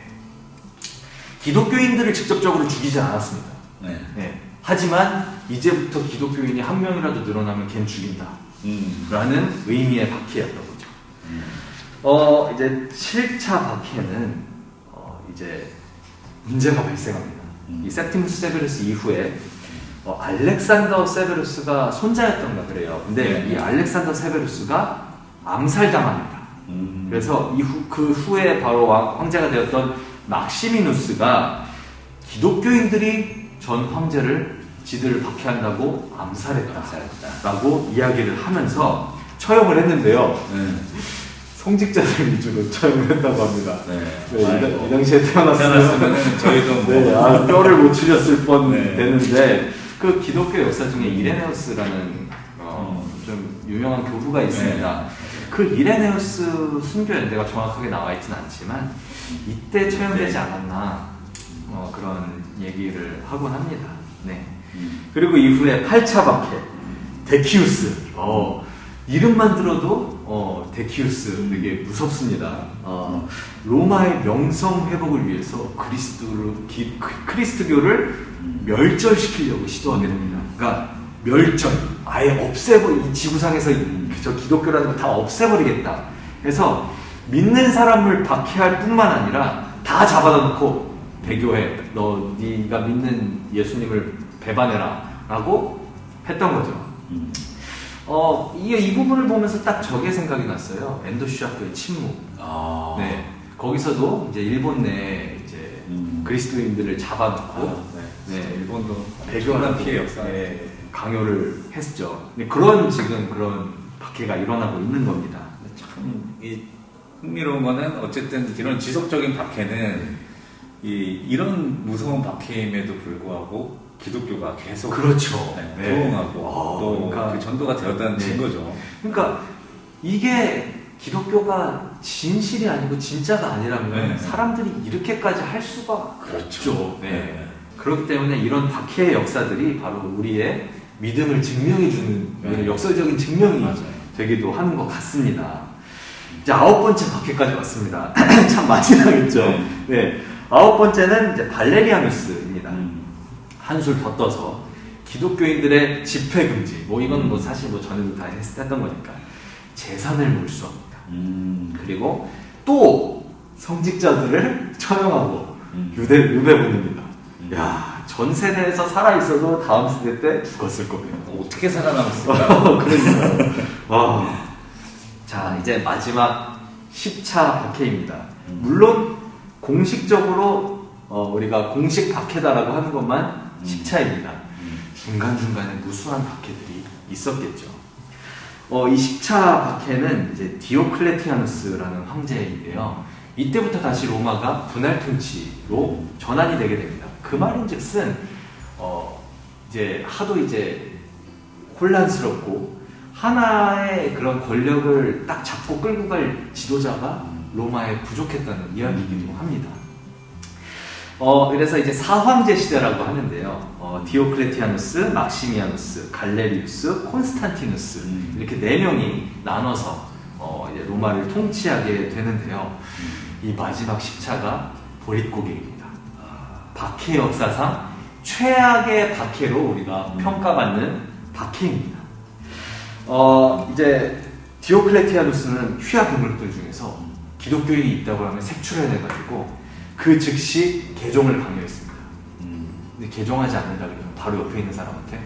기독교인들을 직접적으로 죽이지 않았습니다. 네. 네. 하지만 이제부터 기독교인이 한 명이라도 늘어나면 걘 죽인다. 라는 의미의 박해였던 거죠. 이제 7차 박해는 이제 문제가 발생합니다. 이 septimus severus 이후에 알렉산더 세베루스가 손자였던가 그래요. 근데 네. 이 알렉산더 세베루스가 암살당합니다. 그래서 그 후에 바로 황제가 되었던 막시미누스가 기독교인들이 전 황제를 지들을 박해한다고 암살했다라고 이야기를 하면서 처형을 했는데요. 성직자들 위주로 처형을 했다고 합니다. 네. 이 당시에 태어났으면 저희도 뭐 네, 뼈를 못 추렸을 뻔 네. 되는데 그 기독교 역사 중에 이레네우스라는 좀 유명한 교부가 있습니다. 네. 그 이레네우스 순교 연대가 정확하게 나와 있지는 않지만 이때 처형되지 않았나 그런 얘기를 하곤 합니다. 네. 그리고 이후에 8차 박해 데키우스. 이름만 들어도 데키우스 되게 무섭습니다. 로마의 명성 회복을 위해서 그리스도교를 멸절시키려고 시도하게 됩니다. 그러니까 멸절, 아예 이 지구상에서 저 기독교라는 거 다 없애버리겠다. 그래서 믿는 사람을 박해할 뿐만 아니라 다 잡아다 놓고 배교해. 네가 믿는 예수님을 배반해라라고 했던 거죠. 이 부분을 보면서 딱 저게 생각이 났어요. 엔도슈 학교의 침묵. 네, 거기서도 이제 일본 내 이제 그리스도인들을 잡아놓고 일본도 배교하는 피해 역사. 강요를 했죠. 지금 그런 박해가 일어나고 있는 겁니다. 참 흥미로운 거는 어쨌든 이런 지속적인 박해는 이런 무서운 박해임에도 불구하고 기독교가 계속 그렇죠. 부흥하고 또 그러니까 그 전도가 되었다는 증거죠. 그러니까 이게 기독교가 진실이 아니고 진짜가 아니라면 사람들이 이렇게까지 할 수가 없죠. 네. 그렇기 때문에 이런 박해의 역사들이 바로 우리의 믿음을 증명해주는 역사적인 증명이 되기도 하는 것 같습니다. 이제 9번째 박해까지 왔습니다. 참 많이 나겠죠. 네. 9번째는 이제 발레리아누스입니다. 한술 더 떠서 기독교인들의 집회 금지. 이건 사실 전에도 다 했던 거니까 재산을 몰수합니다. 그리고 또 성직자들을 처형하고 유배 보냅니다. 야, 전 세대에서 살아 있어도 다음 세대 때 죽었을 겁니다. 어떻게 살아남았을까? 그러니까. 자, 이제 마지막 10차 박해입니다. 물론 공식적으로 우리가 공식 박해다라고 하는 것만 10차입니다. 중간중간에 무수한 박해들이 있었겠죠. 이 10차 박해는 이제 디오클레티아누스라는 황제인데요. 이때부터 다시 로마가 분할 통치로 전환이 되게 됩니다. 그 말인즉슨 이제 하도 혼란스럽고 하나의 그런 권력을 딱 잡고 끌고 갈 지도자가 로마에 부족했다는 이야기이기도 합니다. 그래서 이제 사황제 시대라고 하는데요. 디오클레티아누스, 막시미아누스, 갈레리우스, 콘스탄티누스 이렇게 4명이 나눠서 이제 로마를 통치하게 되는데요. 이 마지막 10차가 보릿고개입니다. 박해 역사상 최악의 박해로 우리가 평가받는 박해입니다. 이제 디오클레티아누스는 휘하 병력들 중에서 기독교인이 있다고 하면 색출해내가지고 그 즉시 개종을 강요했습니다. 근데 개종하지 않는다 그러면 바로 옆에 있는 사람한테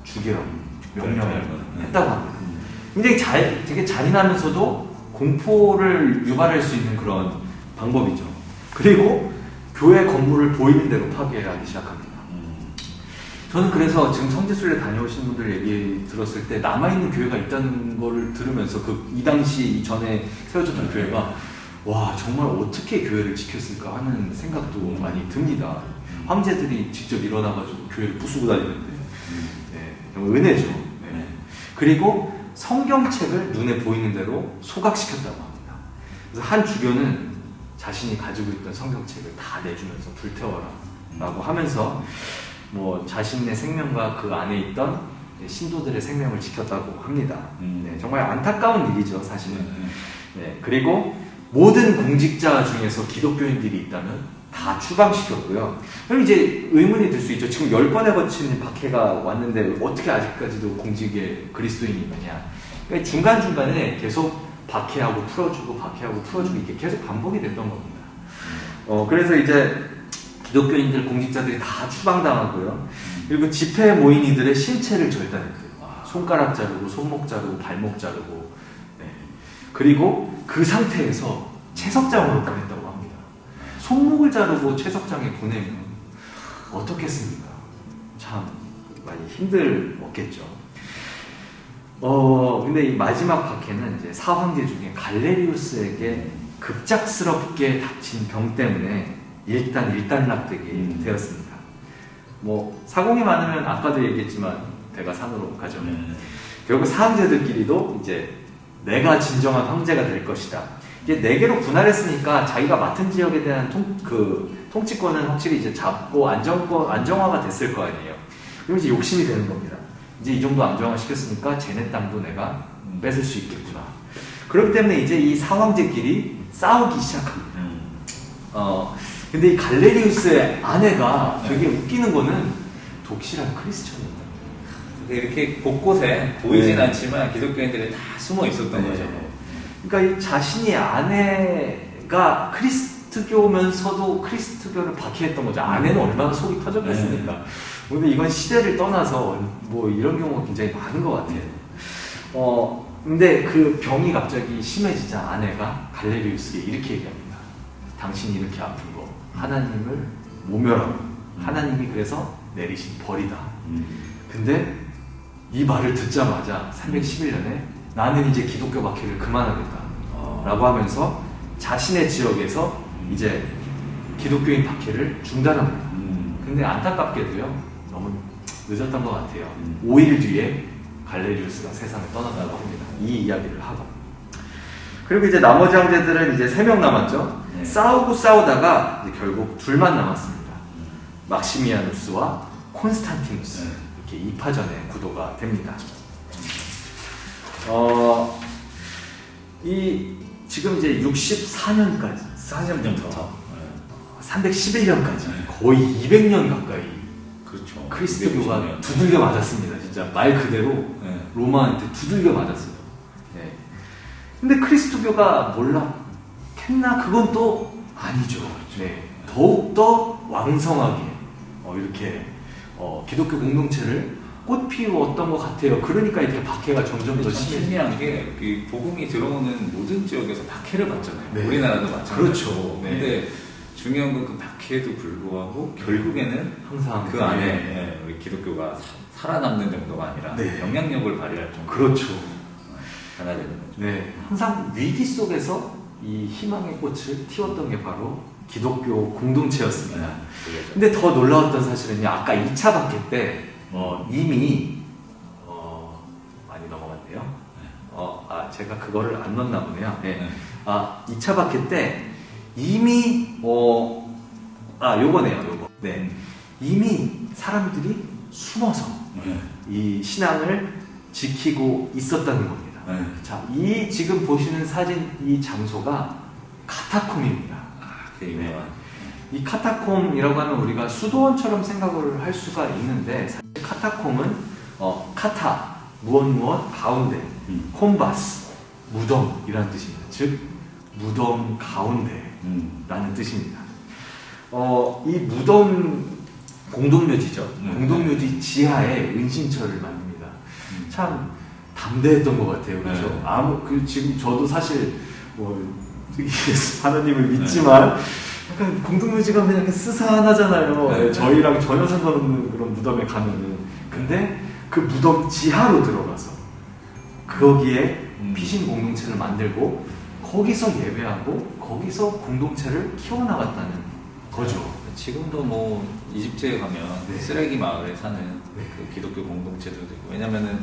죽이라고 명령을 했다고 합니다. 굉장히 되게 잔인하면서도 공포를 유발할 수 있는 그런 방법이죠. 그리고 교회 건물을 보이는 대로 파괴하기 시작합니다. 저는 그래서 지금 성지순례 다녀오신 분들 얘기 들었을 때 남아있는 교회가 있다는 거를 들으면서 이 당시 이전에 세워졌던 교회가 와, 정말 어떻게 교회를 지켰을까 하는 생각도 많이 듭니다. 황제들이 직접 일어나가지고 교회를 부수고 다니는데 정말 은혜죠. 그리고 성경책을 눈에 보이는 대로 소각시켰다고 합니다. 그래서 한 주교는 자신이 가지고 있던 성경책을 다 내주면서 불태워라 라고 하면서 뭐 자신의 생명과 그 안에 있던 신도들의 생명을 지켰다고 합니다. 네, 정말 안타까운 일이죠, 사실은. 네, 그리고 모든 공직자 중에서 기독교인들이 있다면 다 추방시켰고요. 그럼 이제 의문이 들 수 있죠. 지금 10번에 거친 박해가 왔는데 어떻게 아직까지도 공직에 그리스도인이 있느냐. 그러니까 중간중간에 계속 박해하고 풀어주고 박해하고 풀어주고 이게 계속 반복이 됐던 겁니다. 그래서 이제 기독교인들 공직자들이 다 추방당하고요. 그리고 집회 모인 이들의 신체를 절단했고요. 손가락 자르고 손목 자르고 발목 자르고. 네. 그리고 그 상태에서 채석장으로 보냈다고 합니다. 손목을 자르고 채석장에 보내면 어떻겠습니까? 참 많이 힘들었겠죠. 근데 이 마지막 박해는 이제 사황제 중에 갈레리우스에게 급작스럽게 닥친 병 때문에 일단락되게 되었습니다. 뭐 사공이 많으면 아까도 얘기했지만 배가 산으로 가죠. 결국 사황제들끼리도 이제 내가 진정한 황제가 될 것이다. 이게 4개로 분할했으니까 자기가 맡은 지역에 대한 통치권은 확실히 이제 잡고 안정화가 됐을 거 아니에요. 그럼 이제 욕심이 되는 겁니다. 이제 이 정도 안정화 시켰으니까 쟤네 땅도 내가 뺏을 수 있겠구나. 그렇기 때문에 이제 이 사황제끼리 싸우기 시작합니다. 근데 이 갈레리우스의 아내가 되게 웃기는 거는 독실한 크리스천이었다. 이렇게 곳곳에 보이진 네. 않지만 기독교인들이 다 숨어 있었던 거죠. 그러니까 이 자신이 아내가 크리스트교면서도 크리스트교를 박해했던 거죠. 아내는 얼마나 속이 터졌겠습니까? 근데 이건 시대를 떠나서 뭐 이런 경우가 굉장히 많은 것 같아요. 근데 그 병이 갑자기 심해지자 아내가 갈레리우스에게 이렇게 얘기합니다. 당신이 이렇게 아픈 거 하나님을 모멸하고 하나님이 그래서 내리신 벌이다. 근데 이 말을 듣자마자 311년에 나는 이제 기독교 박해를 그만하겠다 라고 하면서 자신의 지역에서 이제 기독교인 박해를 중단합니다. 근데 안타깝게도요 너무 늦었던 것 같아요. 5일 뒤에 갈레리우스가 세상을 떠났다고 합니다. 이 이야기를 하고. 그리고 이제 나머지 형제들은 이제 3명 남았죠. 네. 싸우다가 이제 결국 둘만 남았습니다. 막시미아누스와 콘스탄티누스. 이렇게 2파전의 구도가 됩니다. 지금 이제 64년까지, 4년부터 311년까지 거의 200년 가까이 그렇죠. 크리스트교가 250년. 두들겨 맞았습니다. 진짜 말 그대로 로마한테 두들겨 맞았어요. 네. 근데 크리스트교가 몰락했나? 그건 또 아니죠. 네. 더욱더 왕성하게 이렇게 기독교 공동체를 꽃피웠던 것 같아요. 그러니까 이렇게 박해가 점점 더 심해지고. 신기한 게 복음이 들어오는 모든 지역에서 박해를 받잖아요. 네. 우리나라도 마찬가지고. 그렇죠. 네. 근데 중요한 건 그 박해에도 불구하고 결국에는 항상 그 안에 우리 기독교가 살아남는 정도가 아니라 네. 영향력을 발휘할 정도. 그렇죠. 변화되는 거죠. 네. 항상 위기 속에서 이 희망의 꽃을 틔웠던 게 바로 기독교 공동체였습니다. 그렇죠. 근데 더 놀라웠던 사실은요, 아까 2차 박해 때 이미 많이 넘어갔네요. 제가 그거를 안 넣었나 보네요. 네. 2차 박해 때 이미 요거네요. 네. 이미 사람들이 숨어서 이 신앙을 지키고 있었다는 겁니다. 자, 이 지금 보시는 사진 이 장소가 카타콤입니다. 네. 이 카타콤이라고 하면 우리가 수도원처럼 생각을 할 수가 있는데 사실 카타콤은 카타 무엇 가운데 콤바스 무덤이라는 뜻입니다. 즉 무덤 가운데라는 뜻입니다. 이 무덤 공동묘지죠. 공동묘지 지하에 은신처를 만듭니다. 참 담대했던 것 같아요. 그렇죠? 지금 저도 사실 하나님을 믿지만 약간 공동묘지 가면 약간 스산하잖아요. 저희랑 전혀 상관없는 그런 무덤에 가면은. 근데 그 무덤 지하로 들어가서 거기에 피신 공동체를 만들고 거기서 예배하고 거기서 공동체를 키워나갔다는 거죠. 지금도 뭐 이집트에 가면 쓰레기 마을에 사는 그 기독교 공동체들도 있고, 왜냐면은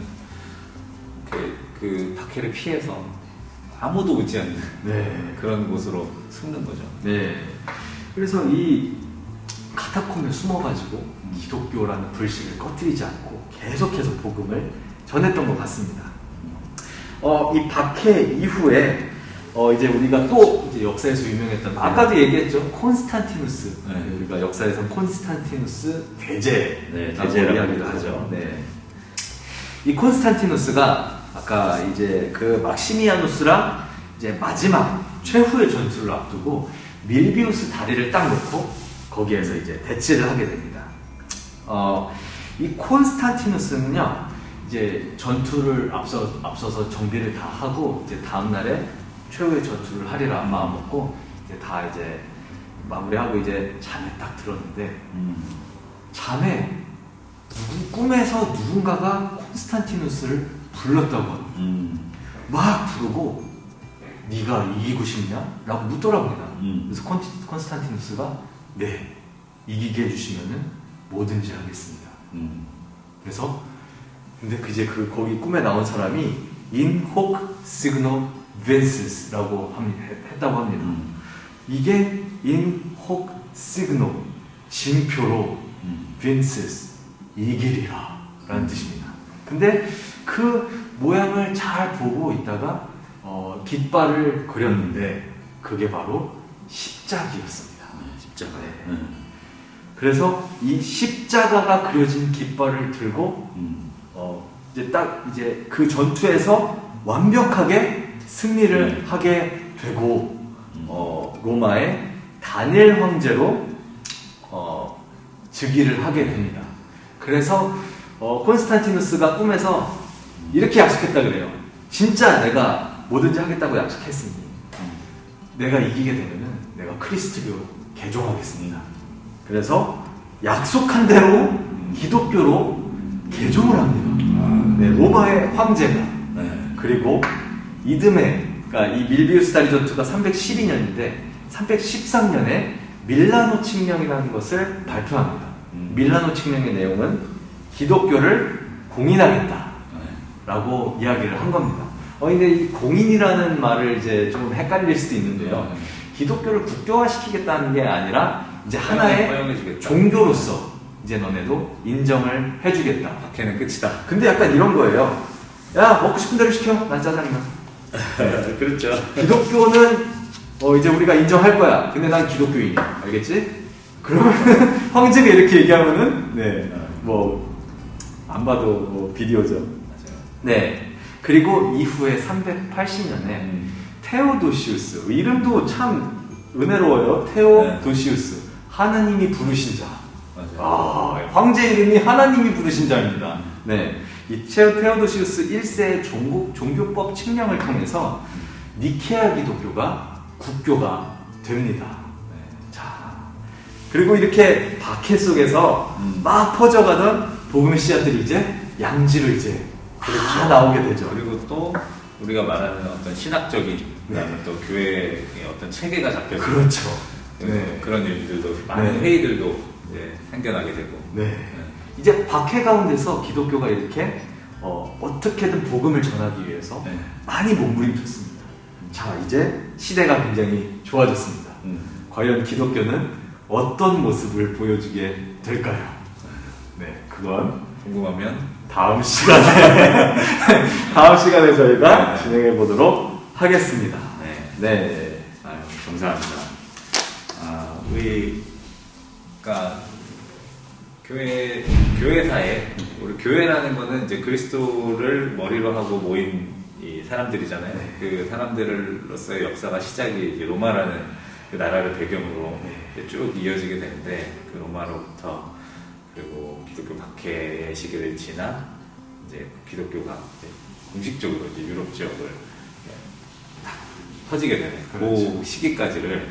그 박해를 피해서 아무도 오지 않는 그런 곳으로 숨는 거죠. 네. 그래서 이 카타콤에 숨어가지고 기독교라는 불씨를 꺼뜨리지 않고 계속해서 복음을 전했던 것 같습니다. 이 박해 이후에 이제 우리가 또 이제 역사에서 유명했던 아까도 얘기했죠. 콘스탄티누스. 우리가 역사에서 콘스탄티누스 대제라고 이야기를 하죠. 네. 이 콘스탄티누스가 아까 이제 그 막시미아누스랑 이제 마지막 최후의 전투를 앞두고 밀비우스 다리를 딱 놓고 거기에서 이제 대치를 하게 됩니다. 이 콘스탄티누스는요, 이제 전투를 앞서서 정비를 다 하고 이제 다음 날에 최후의 전투를 하리라 마음 먹고 이제 다 이제 마무리하고 이제 잠에 딱 들었는데 잠에 꿈에서 누군가가 콘스탄티누스를 불렀다고 합니다. 막 부르고 네가 이기고 싶냐? 라고 묻더랍니다. 그래서 콘스탄티누스가 네, 이기게 해주시면은 뭐든지 하겠습니다. 그래서 근데 이제 거기 꿈에 나온 사람이 in hoc signo vinces,라고 했다고 합니다. 이게 in hoc signo, 징표로 vinces, 이기리라 라는 뜻입니다. 근데 그 모양을 잘 보고 있다가 깃발을 그렸는데 그게 바로 십자기였습니다. 십자가. 네. 그래서 이 십자가가 그려진 깃발을 들고 이제 그 전투에서 완벽하게 승리를 하게 되고 로마의 다니엘 황제로 즉위를 하게 됩니다. 그래서 콘스탄티누스가 꿈에서 이렇게 약속했다 그래요. 진짜 내가 뭐든지 하겠다고 약속했으니 내가 이기게 되면은 내가 크리스트교 개종하겠습니다. 그래서 약속한 대로 기독교로 개종을 합니다. 네, 로마의 황제가. 네. 그리고 이듬해, 그러니까 이 밀비우스 다리 전투가 312년인데 313년에 밀라노 칙령이라는 것을 발표합니다. 밀라노 칙령의 내용은 기독교를 공인하겠다 라고 이야기를 한 겁니다. 근데 이 공인이라는 말을 이제 좀 헷갈릴 수도 있는데요. 기독교를 국교화시키겠다는 게 아니라 이제 하나의 종교로서 이제 너네도 인정을 해주겠다. 박해는 끝이다. 근데 약간 이런 거예요. 야, 먹고 싶은 대로 시켜. 난 짜장면. 그렇죠. 기독교는 이제 우리가 인정할 거야. 근데 난 기독교인이야. 알겠지? 그러면 황제가 이렇게 얘기하면은 네, 안 봐도 비디오죠. 맞아요. 네. 그리고 이후에 380년에 테오도시우스, 이름도 참 은혜로워요. 테오도시우스, 하나님이 부르신 자. 맞아요. 황제 이름이 하나님이 부르신 자입니다. 네. 이 테오도시우스 1세의 종교법 측량을 통해서 니케아 기독교가 국교가 됩니다. 네. 자, 그리고 이렇게 박해 속에서 막 퍼져가던 복음의 씨앗들이 이제 양지로 이제 다 나오게 되죠. 그리고 또 우리가 말하는 어떤 신학적인 그다음에 또 교회의 어떤 체계가 잡혀서 그렇죠. 네. 그런 일들도 많은 회의들도 이제 생겨나게 되고. 네. 이제 박해 가운데서 기독교가 이렇게 어떻게든 복음을 전하기 위해서 많이 몸부림쳤습니다. 자, 이제 시대가 굉장히 좋아졌습니다. 과연 기독교는 어떤 모습을 보여주게 될까요? 네, 그건 궁금하면 다음 시간에 저희가 진행해 보도록 하겠습니다. 네. 아유, 감사합니다. 그러니까 교회사에 우리 교회라는 거는 이제 그리스도를 머리로 하고 모인 이 사람들이잖아요. 그 사람들로서의 역사가 시작이 이제 로마라는 그 나라를 배경으로 쭉 이어지게 되는데 그 로마로부터 그리고 기독교 박해의 시기를 지나 이제 기독교가 이제 공식적으로 이제 유럽 지역을 딱 퍼지게 되는 그 시기까지를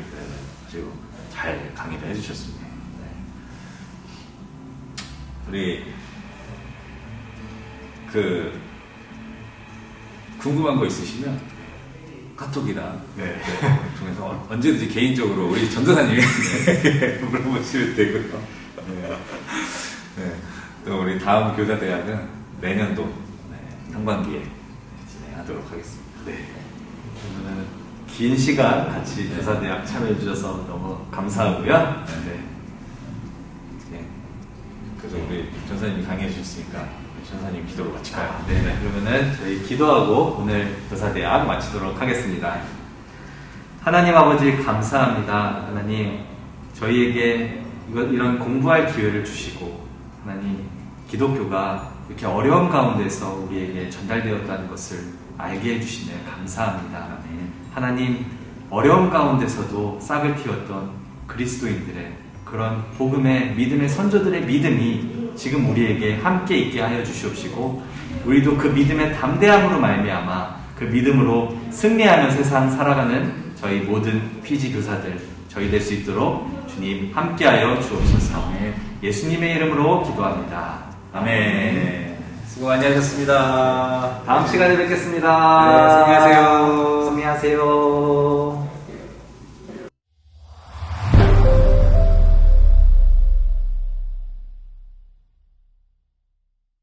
아주 잘 강의를 해주셨습니다. 우리 궁금한 거 있으시면 카톡이나 통해서 언제든지 개인적으로 우리 전도사님이 물어보시면 되고요. 또 우리 다음 교사 대학은 내년도 상반기에 진행하도록 하겠습니다. 그러면 긴 시간 같이 교사 대학 참여해 주셔서 너무 감사하고요. 그래서 우리 전사님이 강의해 주셨으니까 전사님 기도로 마칠까요? 네. 그러면은 저희 기도하고 오늘 교사대학 마치도록 하겠습니다. 하나님 아버지 감사합니다. 하나님 저희에게 이런 공부할 기회를 주시고 하나님 기독교가 이렇게 어려운 가운데서 우리에게 전달되었다는 것을 알게 해주시네 감사합니다. 하나님 어려운 가운데서도 싹을 틔웠던 그리스도인들의 그런 복음의 믿음의 선조들의 믿음이 지금 우리에게 함께 있게 하여 주시옵시고 우리도 그 믿음의 담대함으로 말미암아 그 믿음으로 승리하는 세상 살아가는 저희 모든 PG 교사들 저희 될 수 있도록 주님 함께하여 주옵소서. 예수님의 이름으로 기도합니다. 아멘. 수고 많이 하셨습니다. 다음 시간에 뵙겠습니다. 네, 승리하세요. 승리하세요.